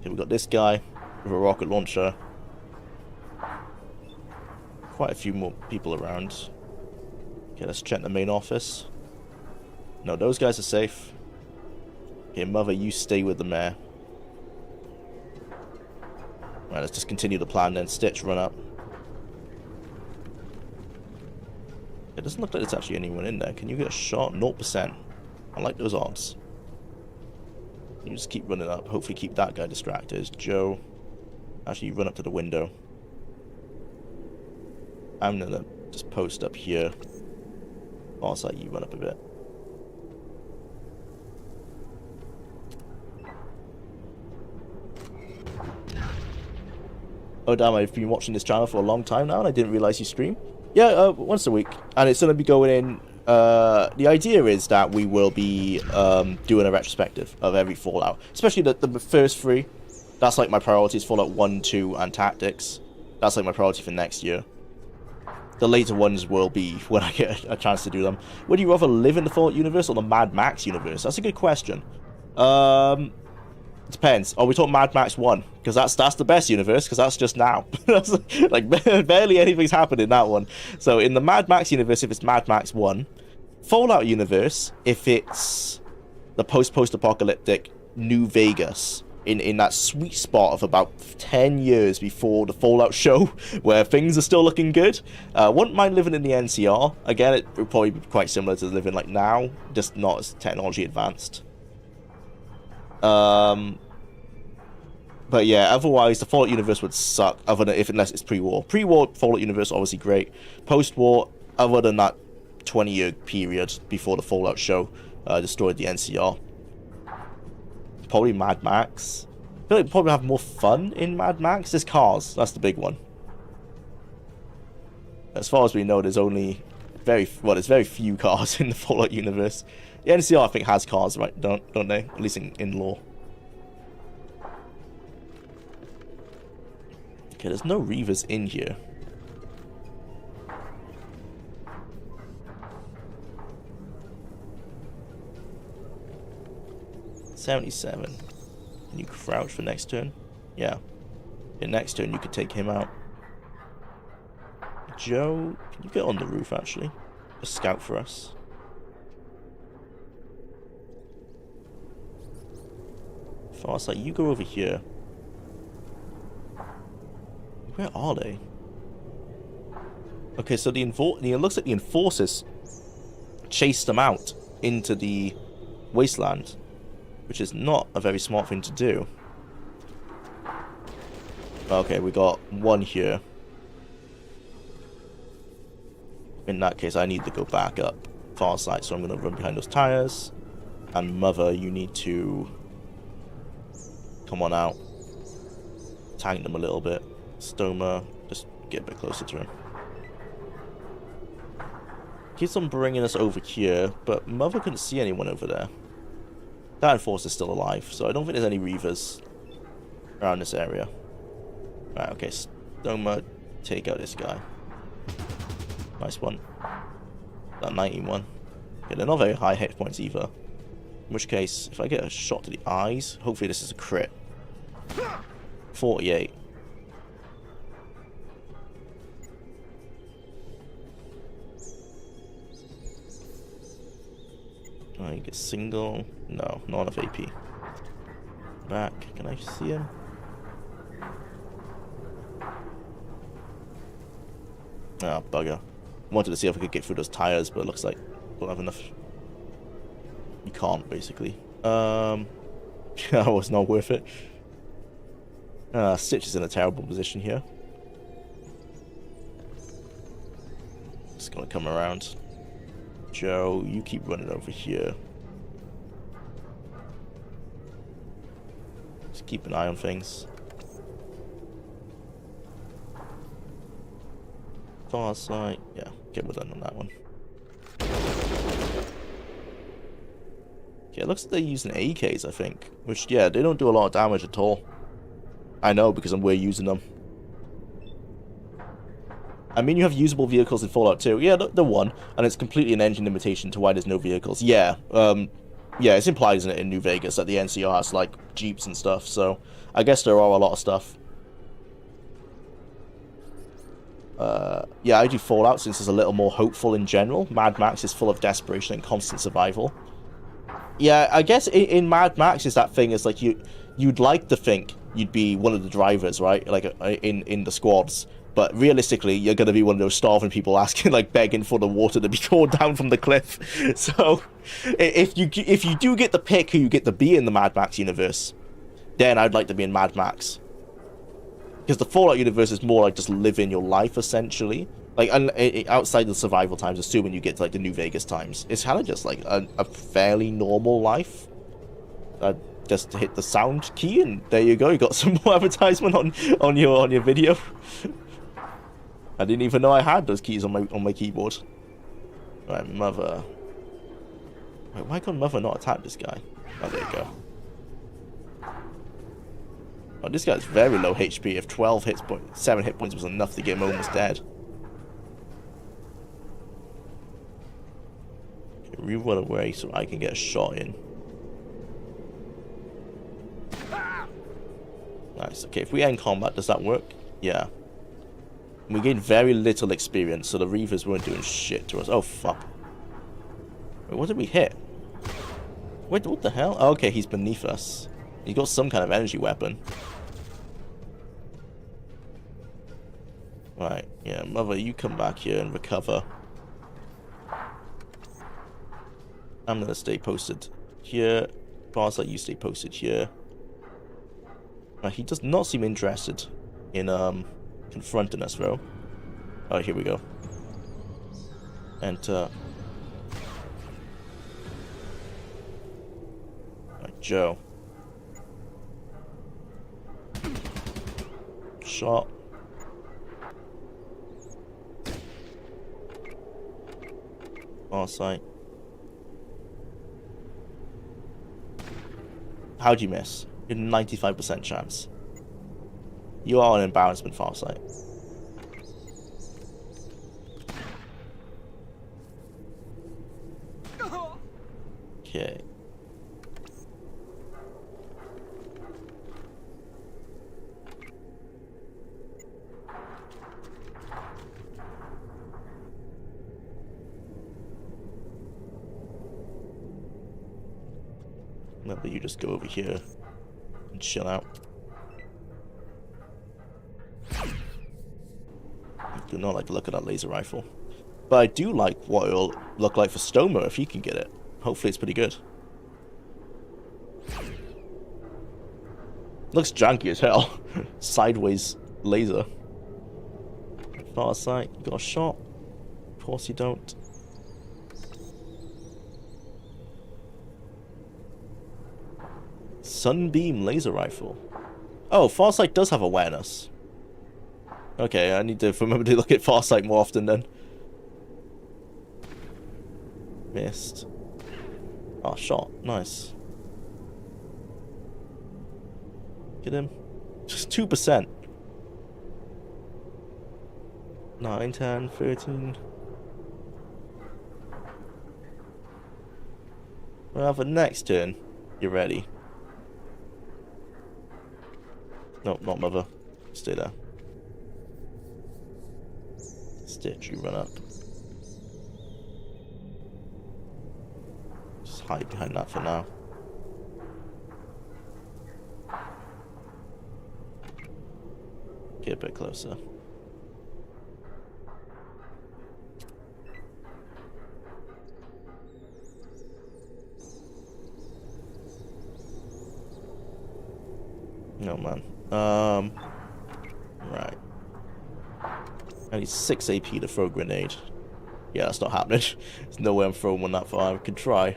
Speaker 1: Okay, we got this guy with a rocket launcher. Quite a few more people around. Okay, let's check the main office. No, those guys are safe. Okay, Mother, you stay with the mayor. Right, let's just continue the plan then. Stitch, run up. It doesn't look like there's actually anyone in there. Can you get a shot? 0%. I like those odds. You just keep running up. Hopefully keep that guy distracted. Joe, actually run up to the window. I'm gonna just post up here. Also, you run up a bit. Oh damn, I've been watching this channel for a long time now and I didn't realize you stream. Yeah, once a week. And it's going to be going in... the idea is that we will be doing a retrospective of every Fallout. Especially the first 3. That's like my priorities, Fallout 1, 2, and Tactics. That's like my priority for next year. The later ones will be when I get a chance to do them. Would you rather live in the Fallout universe or the Mad Max universe? That's a good question. It depends. Oh, we talk Mad Max 1, because that's the best universe, because that's just now. Like, barely anything's happened in that one. So, in the Mad Max universe, if it's Mad Max 1. Fallout universe, if it's the post-apocalyptic New Vegas, in that sweet spot of about 10 years before the Fallout show, where things are still looking good. Wouldn't mind living in the NCR. Again, it would probably be quite similar to living like now, just not as technology advanced. But yeah, otherwise the Fallout universe would suck, other than unless it's pre-war. Pre-war Fallout universe obviously great. Post-war, other than that 20-year period before the Fallout show destroyed the NCR. Probably Mad Max. I feel like we'll probably have more fun in Mad Max. There's cars, that's the big one. As far as we know, there's only there's very few cars in the Fallout universe. The NCR I think has cars, right? Don't they? At least in lore. Okay, there's no Reavers in here. $77. Can you crouch for next turn? Yeah. Yeah, next turn you could take him out. Joe, can you get on the roof actually? A scout for us. Farsight, you go over here. Where are they? Okay, so it looks like the enforcers chased them out into the wasteland, which is not a very smart thing to do. Okay, we got one here. In that case, I need to go back up Farsight, so I'm going to run behind those tires. And Mother, you need to come on out. Tank them a little bit. Stoma, just get a bit closer to him. Keeps on bringing us over here, but Mother couldn't see anyone over there. That enforcer's still alive, so I don't think there's any Reavers around this area. Right, okay, Stoma, take out this guy. Nice one. That 91. Okay, they're not very high hit points either. In which case, if I get a shot to the eyes, hopefully this is a crit. 48. Oh, you get single. No, not enough AP. Back. Can I see him? Ah, bugger. Wanted to see if I could get through those tires, but it looks like I don't have enough. You can't, basically. That was not worth it. Stitch is in a terrible position here. Just gonna come around. Joe, you keep running over here. Just keep an eye on things. Farsight, yeah, get well done on that one. Okay, it looks like they're using AKs, I think. Which, yeah, they don't do a lot of damage at all. I know, because we're using them. I mean, you have usable vehicles in Fallout 2. Yeah, the one, and it's completely an engine limitation to why there's no vehicles. Yeah, yeah, it's implied, isn't it, in New Vegas that the NCR has, like, Jeeps and stuff, so I guess there are a lot of stuff. Yeah, I do Fallout since it's a little more hopeful in general. Mad Max is full of desperation and constant survival. Yeah, I guess in Mad Max is that thing is like you'd like to think you'd be one of the drivers, right? Like in the squads, but realistically you're gonna be one of those starving people asking, like begging for the water to be poured down from the cliff. So if you do get the pick who you get to be in the Mad Max universe, then I'd like to be in Mad Max. Because the Fallout universe is more like just living your life, essentially. Like, outside the survival times, assuming you get to, like, the New Vegas times. It's kind of just, like, a fairly normal life. Just hit the sound key, and there you go. You got some more advertisement on your video. I didn't even know I had those keys on my keyboard. Right, Mother. Wait, why can Mother not attack this guy? Oh, there you go. Oh, this guy's very low HP. If 7 hit points was enough to get him almost dead. Okay, re-run away so I can get a shot in. Nice. Okay, if we end combat, does that work? Yeah. We gained very little experience, so the Reavers weren't doing shit to us. Oh, fuck. Wait, what did we hit? Wait, what the hell? Oh, okay, he's beneath us. He's got some kind of energy weapon. Right, yeah, Mother, you come back here and recover. I'm gonna stay posted here. Farsight, you stay posted here. He does not seem interested in confronting us, though. Oh, here we go. Enter. Right, Joe. Shot. Farsight. How'd you miss? You had a 95% chance. You are an embarrassment, Farsight. Okay. Maybe you just go over here and chill out. I do not like the look of that laser rifle. But I do like what it'll look like for Stoma if he can get it. Hopefully it's pretty good. Looks janky as hell. Sideways laser. Far sight, you got a shot? Of course you don't. Sunbeam laser rifle. Oh, Farsight does have awareness. Okay, I need to remember to look at Farsight more often then. Missed. Oh, shot. Nice. Get him. Just 2%. 9, 10, 13. Well, for next turn, you're ready. No, not Mother. Stay there. Stitch, you run up. Just hide behind that for now. Get a bit closer. No, man. Right. I need 6 AP to throw a grenade. Yeah, that's not happening. There's no way I'm throwing one that far. I could try.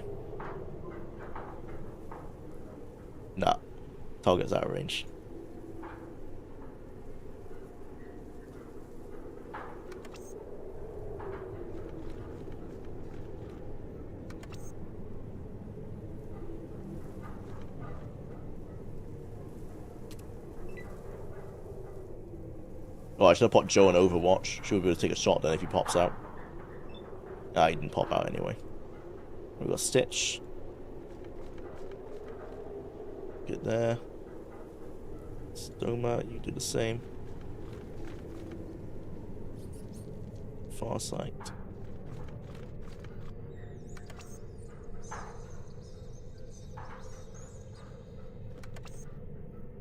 Speaker 1: Nah. Target's out of range. Oh, I should have put Joe in Overwatch. She would be able to take a shot then if he pops out. Ah, he didn't pop out anyway. We've got Stitch. Get there. Stoma, you do the same. Farsight.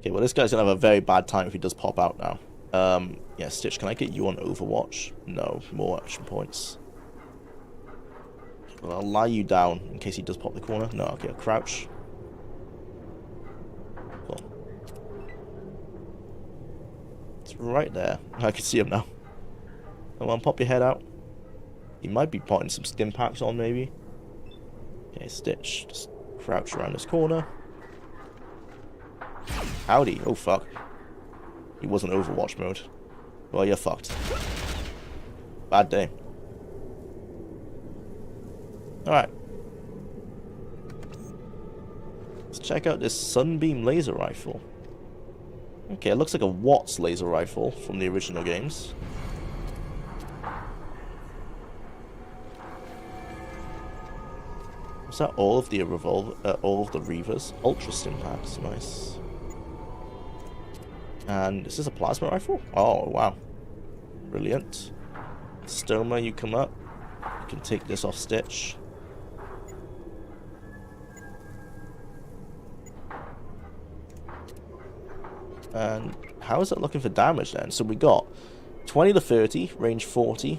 Speaker 1: Okay, well this guy's gonna have a very bad time if he does pop out now. Yeah, Stitch, can I get you on Overwatch? No, more action points. Well, I'll lie you down in case he does pop the corner. No, okay, I'll crouch. Cool. It's right there. I can see him now. Come on, pop your head out. He might be putting some stim packs on, maybe. Okay, Stitch, just crouch around this corner. Howdy. Oh, fuck. He was in Overwatch mode. Well, you're fucked. Bad day. Alright. Let's check out this Sunbeam laser rifle. Okay, it looks like a Watts laser rifle from the original games. Was that all of the all of the Reavers? Ultra stim packs, nice. And is this a plasma rifle? Oh, wow. Brilliant. Stoma, you come up. You can take this off Stitch. And how is it looking for damage then? So we got 20 to 30, range 40.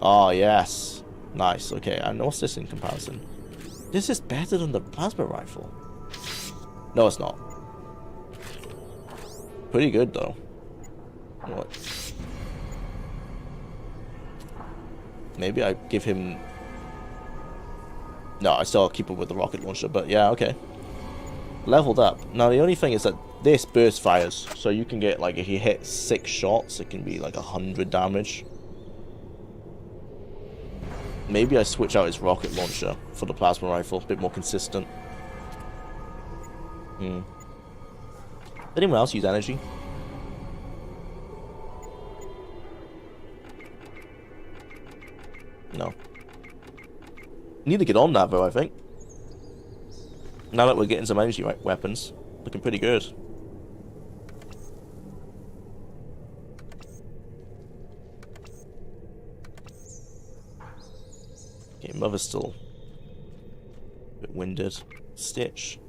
Speaker 1: Oh, yes. Nice, okay. And what's this in comparison? This is better than the plasma rifle. No, it's not. Pretty good, though. What? Maybe I give him... No, I still keep him with the rocket launcher, but yeah, okay. Leveled up. Now, the only thing is that this burst fires, so you can get, like, if you hit 6 shots, it can be, like, 100 damage. Maybe I switch out his rocket launcher for the plasma rifle, a bit more consistent. Anyone else use energy? No. Need to get on that, though, I think. Now that we're getting some energy weapons. Looking pretty good. Okay, Mother's still a bit winded. Stitch.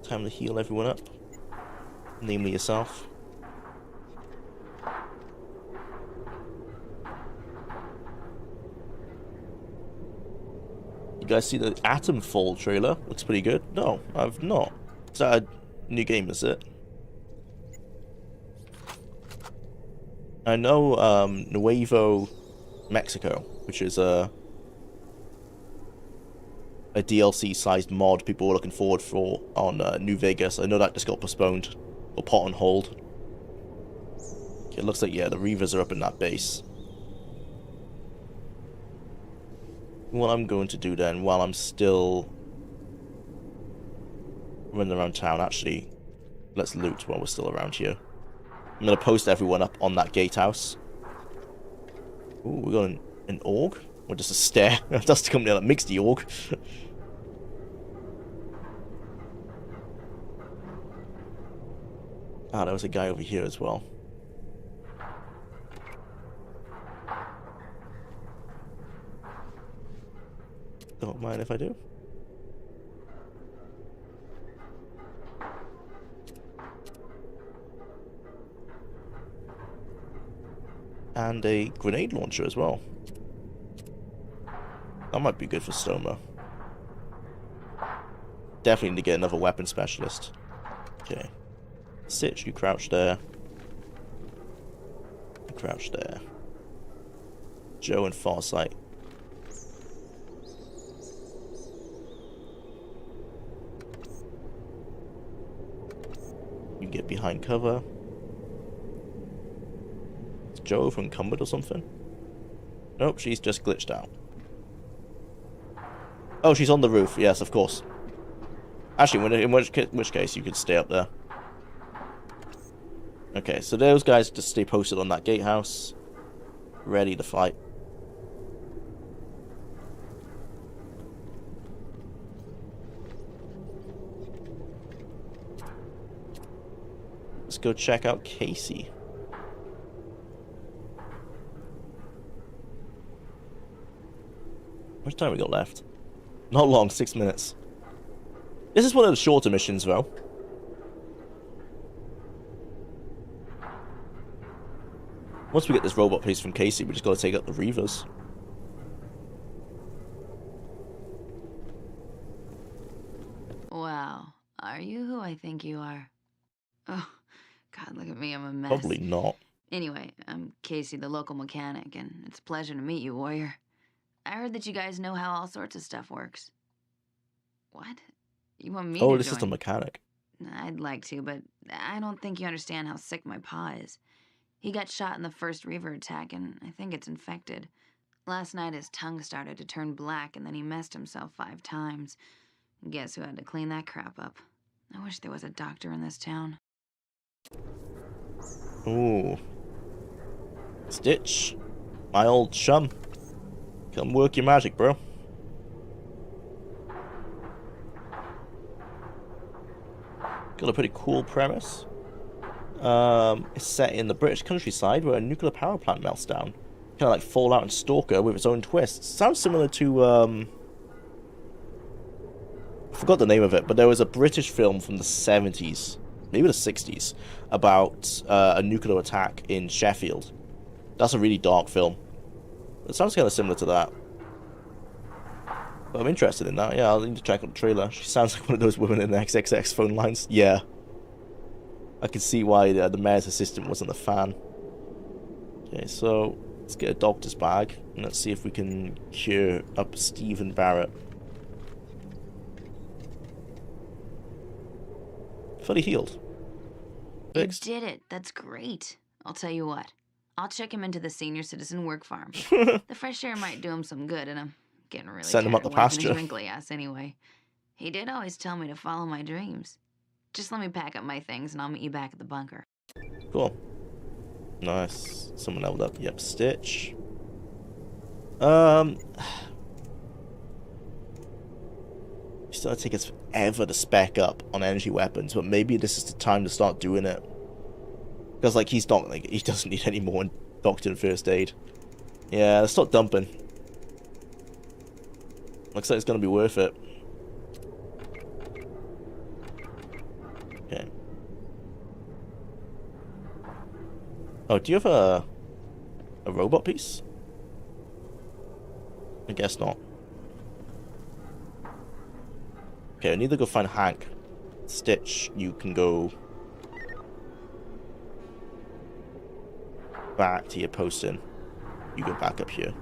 Speaker 1: Time to heal everyone up. Namely yourself. You guys see the Atomfall trailer? Looks pretty good. No, I've not. Is that a new game, is it? I know Nuevo Mexico, which is a DLC-sized mod people were looking forward for on New Vegas. I know that just got postponed or put on hold. Okay, it looks like, yeah, the Reavers are up in that base. What I'm going to do then, while I'm still running around town, actually, let's loot while we're still around here. I'm going to post everyone up on that gatehouse. Ooh, we got an org? Or just a stair? That's the company that makes the org. Ah, there was a guy over here as well. Don't mind if I do. And a grenade launcher as well. That might be good for Stoma. Definitely need to get another weapon specialist. Okay. Sitch, you crouch there. You crouch there. Joe and Farsight. You get behind cover. Is Joe encumbered or something? Nope, she's just glitched out. Oh, she's on the roof. Yes, of course. Actually, in which case you could stay up there. Okay, so those guys just stay posted on that gatehouse. Ready to fight. Let's go check out Casey. How much time we got left? Not long, 6 minutes. This is one of the shorter missions, though. Once we get this robot piece from Casey, we just gotta take out the Reavers.
Speaker 13: Wow, are you who I think you are? Oh, God, look at me, I'm a mess.
Speaker 1: Probably not.
Speaker 13: Anyway, I'm Casey, the local mechanic, and it's a pleasure to meet you, Warrior. I heard that you guys know how all sorts of stuff works. What? You want me to
Speaker 1: Oh, this
Speaker 13: join?
Speaker 1: is the mechanic.
Speaker 13: I'd like to, but I don't think you understand how sick my paw is. He got shot in the first Reaver attack, and I think it's infected. Last night his tongue started to turn black, and then he messed himself 5 times. Guess who had to clean that crap up? I wish there was a doctor in this town.
Speaker 1: Ooh. Stitch. My old chum. Come work your magic, bro. Got a pretty cool premise. It's set in the British countryside where a nuclear power plant melts down. Kind of like Fallout and Stalker with its own twists. Sounds similar to, I forgot the name of it, but there was a British film from the 70s, maybe the 60s, about a nuclear attack in Sheffield. That's a really dark film. It sounds kind of similar to that. But I'm interested in that. Yeah, I'll need to check out the trailer. She sounds like one of those women in the XXX phone lines. Yeah. I can see why the mayor's assistant wasn't a fan. Okay, so let's get a doctor's bag. And let's see if we can cure up Stephen Barrett. Fully healed. Fixed.
Speaker 13: You did it. That's great. I'll tell you what. I'll check him into the senior citizen work farm. The fresh air might do him some good, and I'm getting really
Speaker 1: Send him up the
Speaker 13: tired of wiping
Speaker 1: pasture.
Speaker 13: his wrinkly ass anyway. He did always tell me to follow my dreams. Just let me pack up my things, and I'll meet you back at the bunker.
Speaker 1: Cool. Nice. Someone leveled up. Yep, Stitch. It's gonna take us forever to spec up on energy weapons, but maybe this is the time to start doing it. Because, like, he doesn't need any more Doctor and First Aid. Yeah, let's start dumping. Looks like it's gonna be worth it. Okay. Oh, do you have a robot piece? I guess not. Okay, I need to go find Hank. Stitch, you can go back to your posting. You go back up here.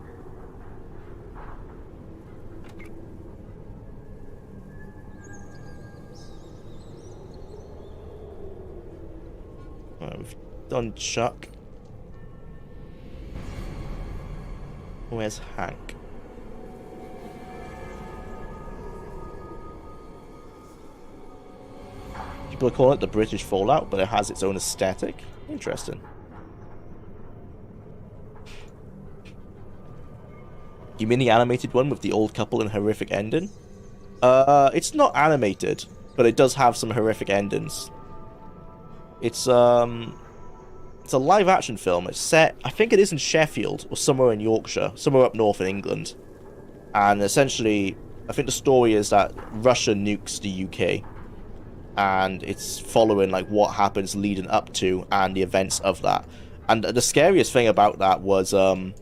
Speaker 1: We've done Chuck. Where's Hank? People call it the British Fallout, but it has its own aesthetic. Interesting. You mean the animated one with the old couple and horrific ending? It's not animated, but it does have some horrific endings. It's a live action film. It's set, I think it is in Sheffield, or somewhere in Yorkshire, somewhere up north in England. And essentially, I think the story is that Russia nukes the UK. And it's following, like, what happens leading up to and the events of that. And the scariest thing about that was kind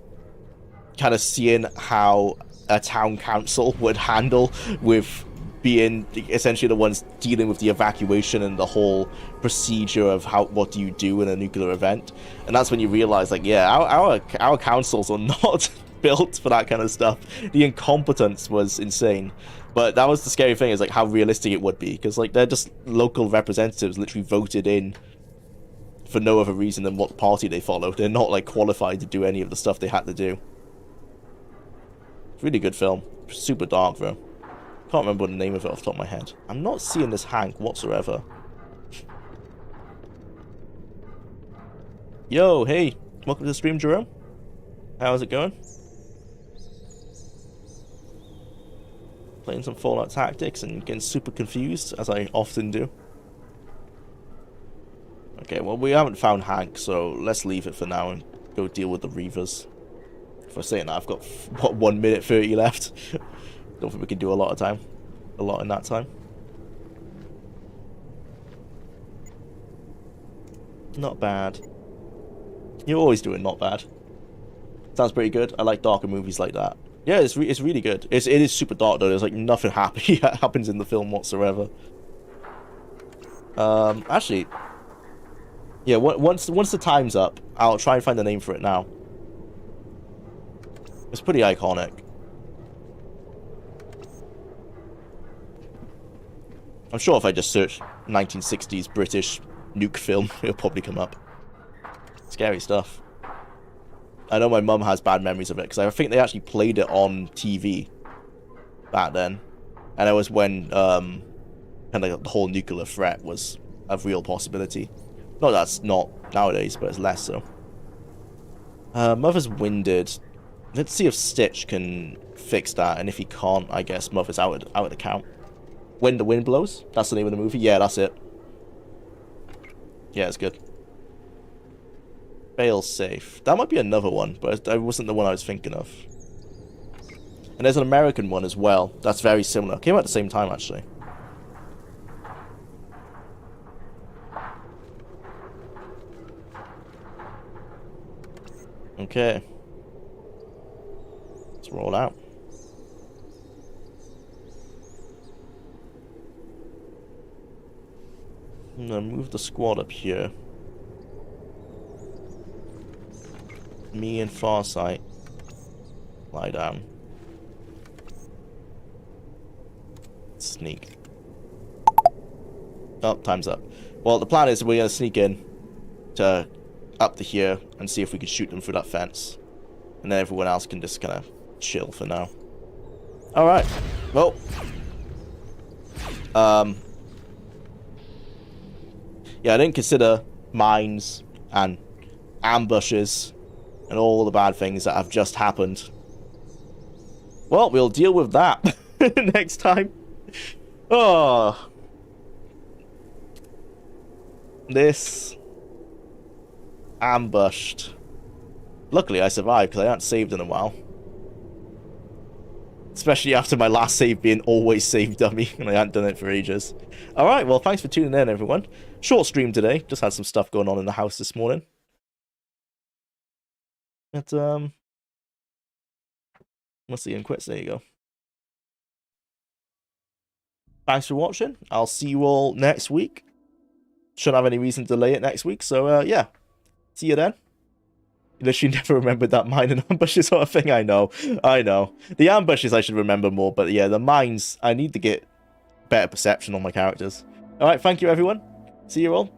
Speaker 1: of seeing how a town council would handle with being essentially the ones dealing with the evacuation and the whole procedure of what do you do in a nuclear event. And that's when you realize, like, yeah, our councils are not built for that kind of stuff. The incompetence was insane. But that was the scary thing, is like how realistic it would be, because like they're just local representatives literally voted in for no other reason than what party they follow. They're not like qualified to do any of the stuff they had to do. Really good film. Super dark though. Can't remember the name of it off the top of my head. I'm not seeing this Hank whatsoever. Yo, hey, welcome to the stream, Jerome. How's it going? Playing some Fallout Tactics and getting super confused, as I often do. Okay, well, we haven't found Hank, so let's leave it for now and go deal with the Reavers. If I'm saying that, I've got, what, 1 minute 30 left? Don't think we can do a lot in that time. Not bad. You're always doing not bad. Sounds pretty good. I like darker movies like that. Yeah, it's really good. It is super dark though. There's like nothing happy happens in the film whatsoever. Actually, yeah. Once the time's up, I'll try and find the name for it now. It's pretty iconic. I'm sure if I just search 1960s British nuke film, it'll probably come up. Scary stuff. I know my mum has bad memories of it, because I think they actually played it on TV back then. And it was when kind of the whole nuclear threat was a real possibility. Not that's not nowadays, but it's less so. Mother's winded. Let's see if Stitch can fix that, and if he can't, I guess Mother's out of the count. When the Wind Blows? That's the name of the movie? Yeah, that's it. Yeah, it's good. Fail safe. That might be another one, but that wasn't the one I was thinking of. And there's an American one as well. That's very similar. Came out at the same time, actually. Okay. Let's roll out. I'm gonna move the squad up here. Me and Farsight lie down. Sneak. Oh, time's up. Well, the plan is we're gonna sneak in to up to here and see if we can shoot them through that fence, and then everyone else can just kind of chill for now. All right. Well. Yeah, I didn't consider mines and ambushes and all the bad things that have just happened Well, we'll deal with that next time. Oh. This. Ambushed. Luckily, I survived because I hadn't saved in a while. Especially after my last save being always save dummy, and I hadn't done it for ages. Alright, well, thanks for tuning in, everyone. Short stream today. Just had some stuff going on in the house this morning. But, let's see, and quits. There you go. Thanks for watching. I'll see you all next week. Shouldn't have any reason to delay it next week, so, yeah. See you then. You literally never remembered that mine and ambushes sort of thing. I know. The ambushes I should remember more, but yeah, the mines, I need to get better perception on my characters. Alright, thank you everyone. See you all.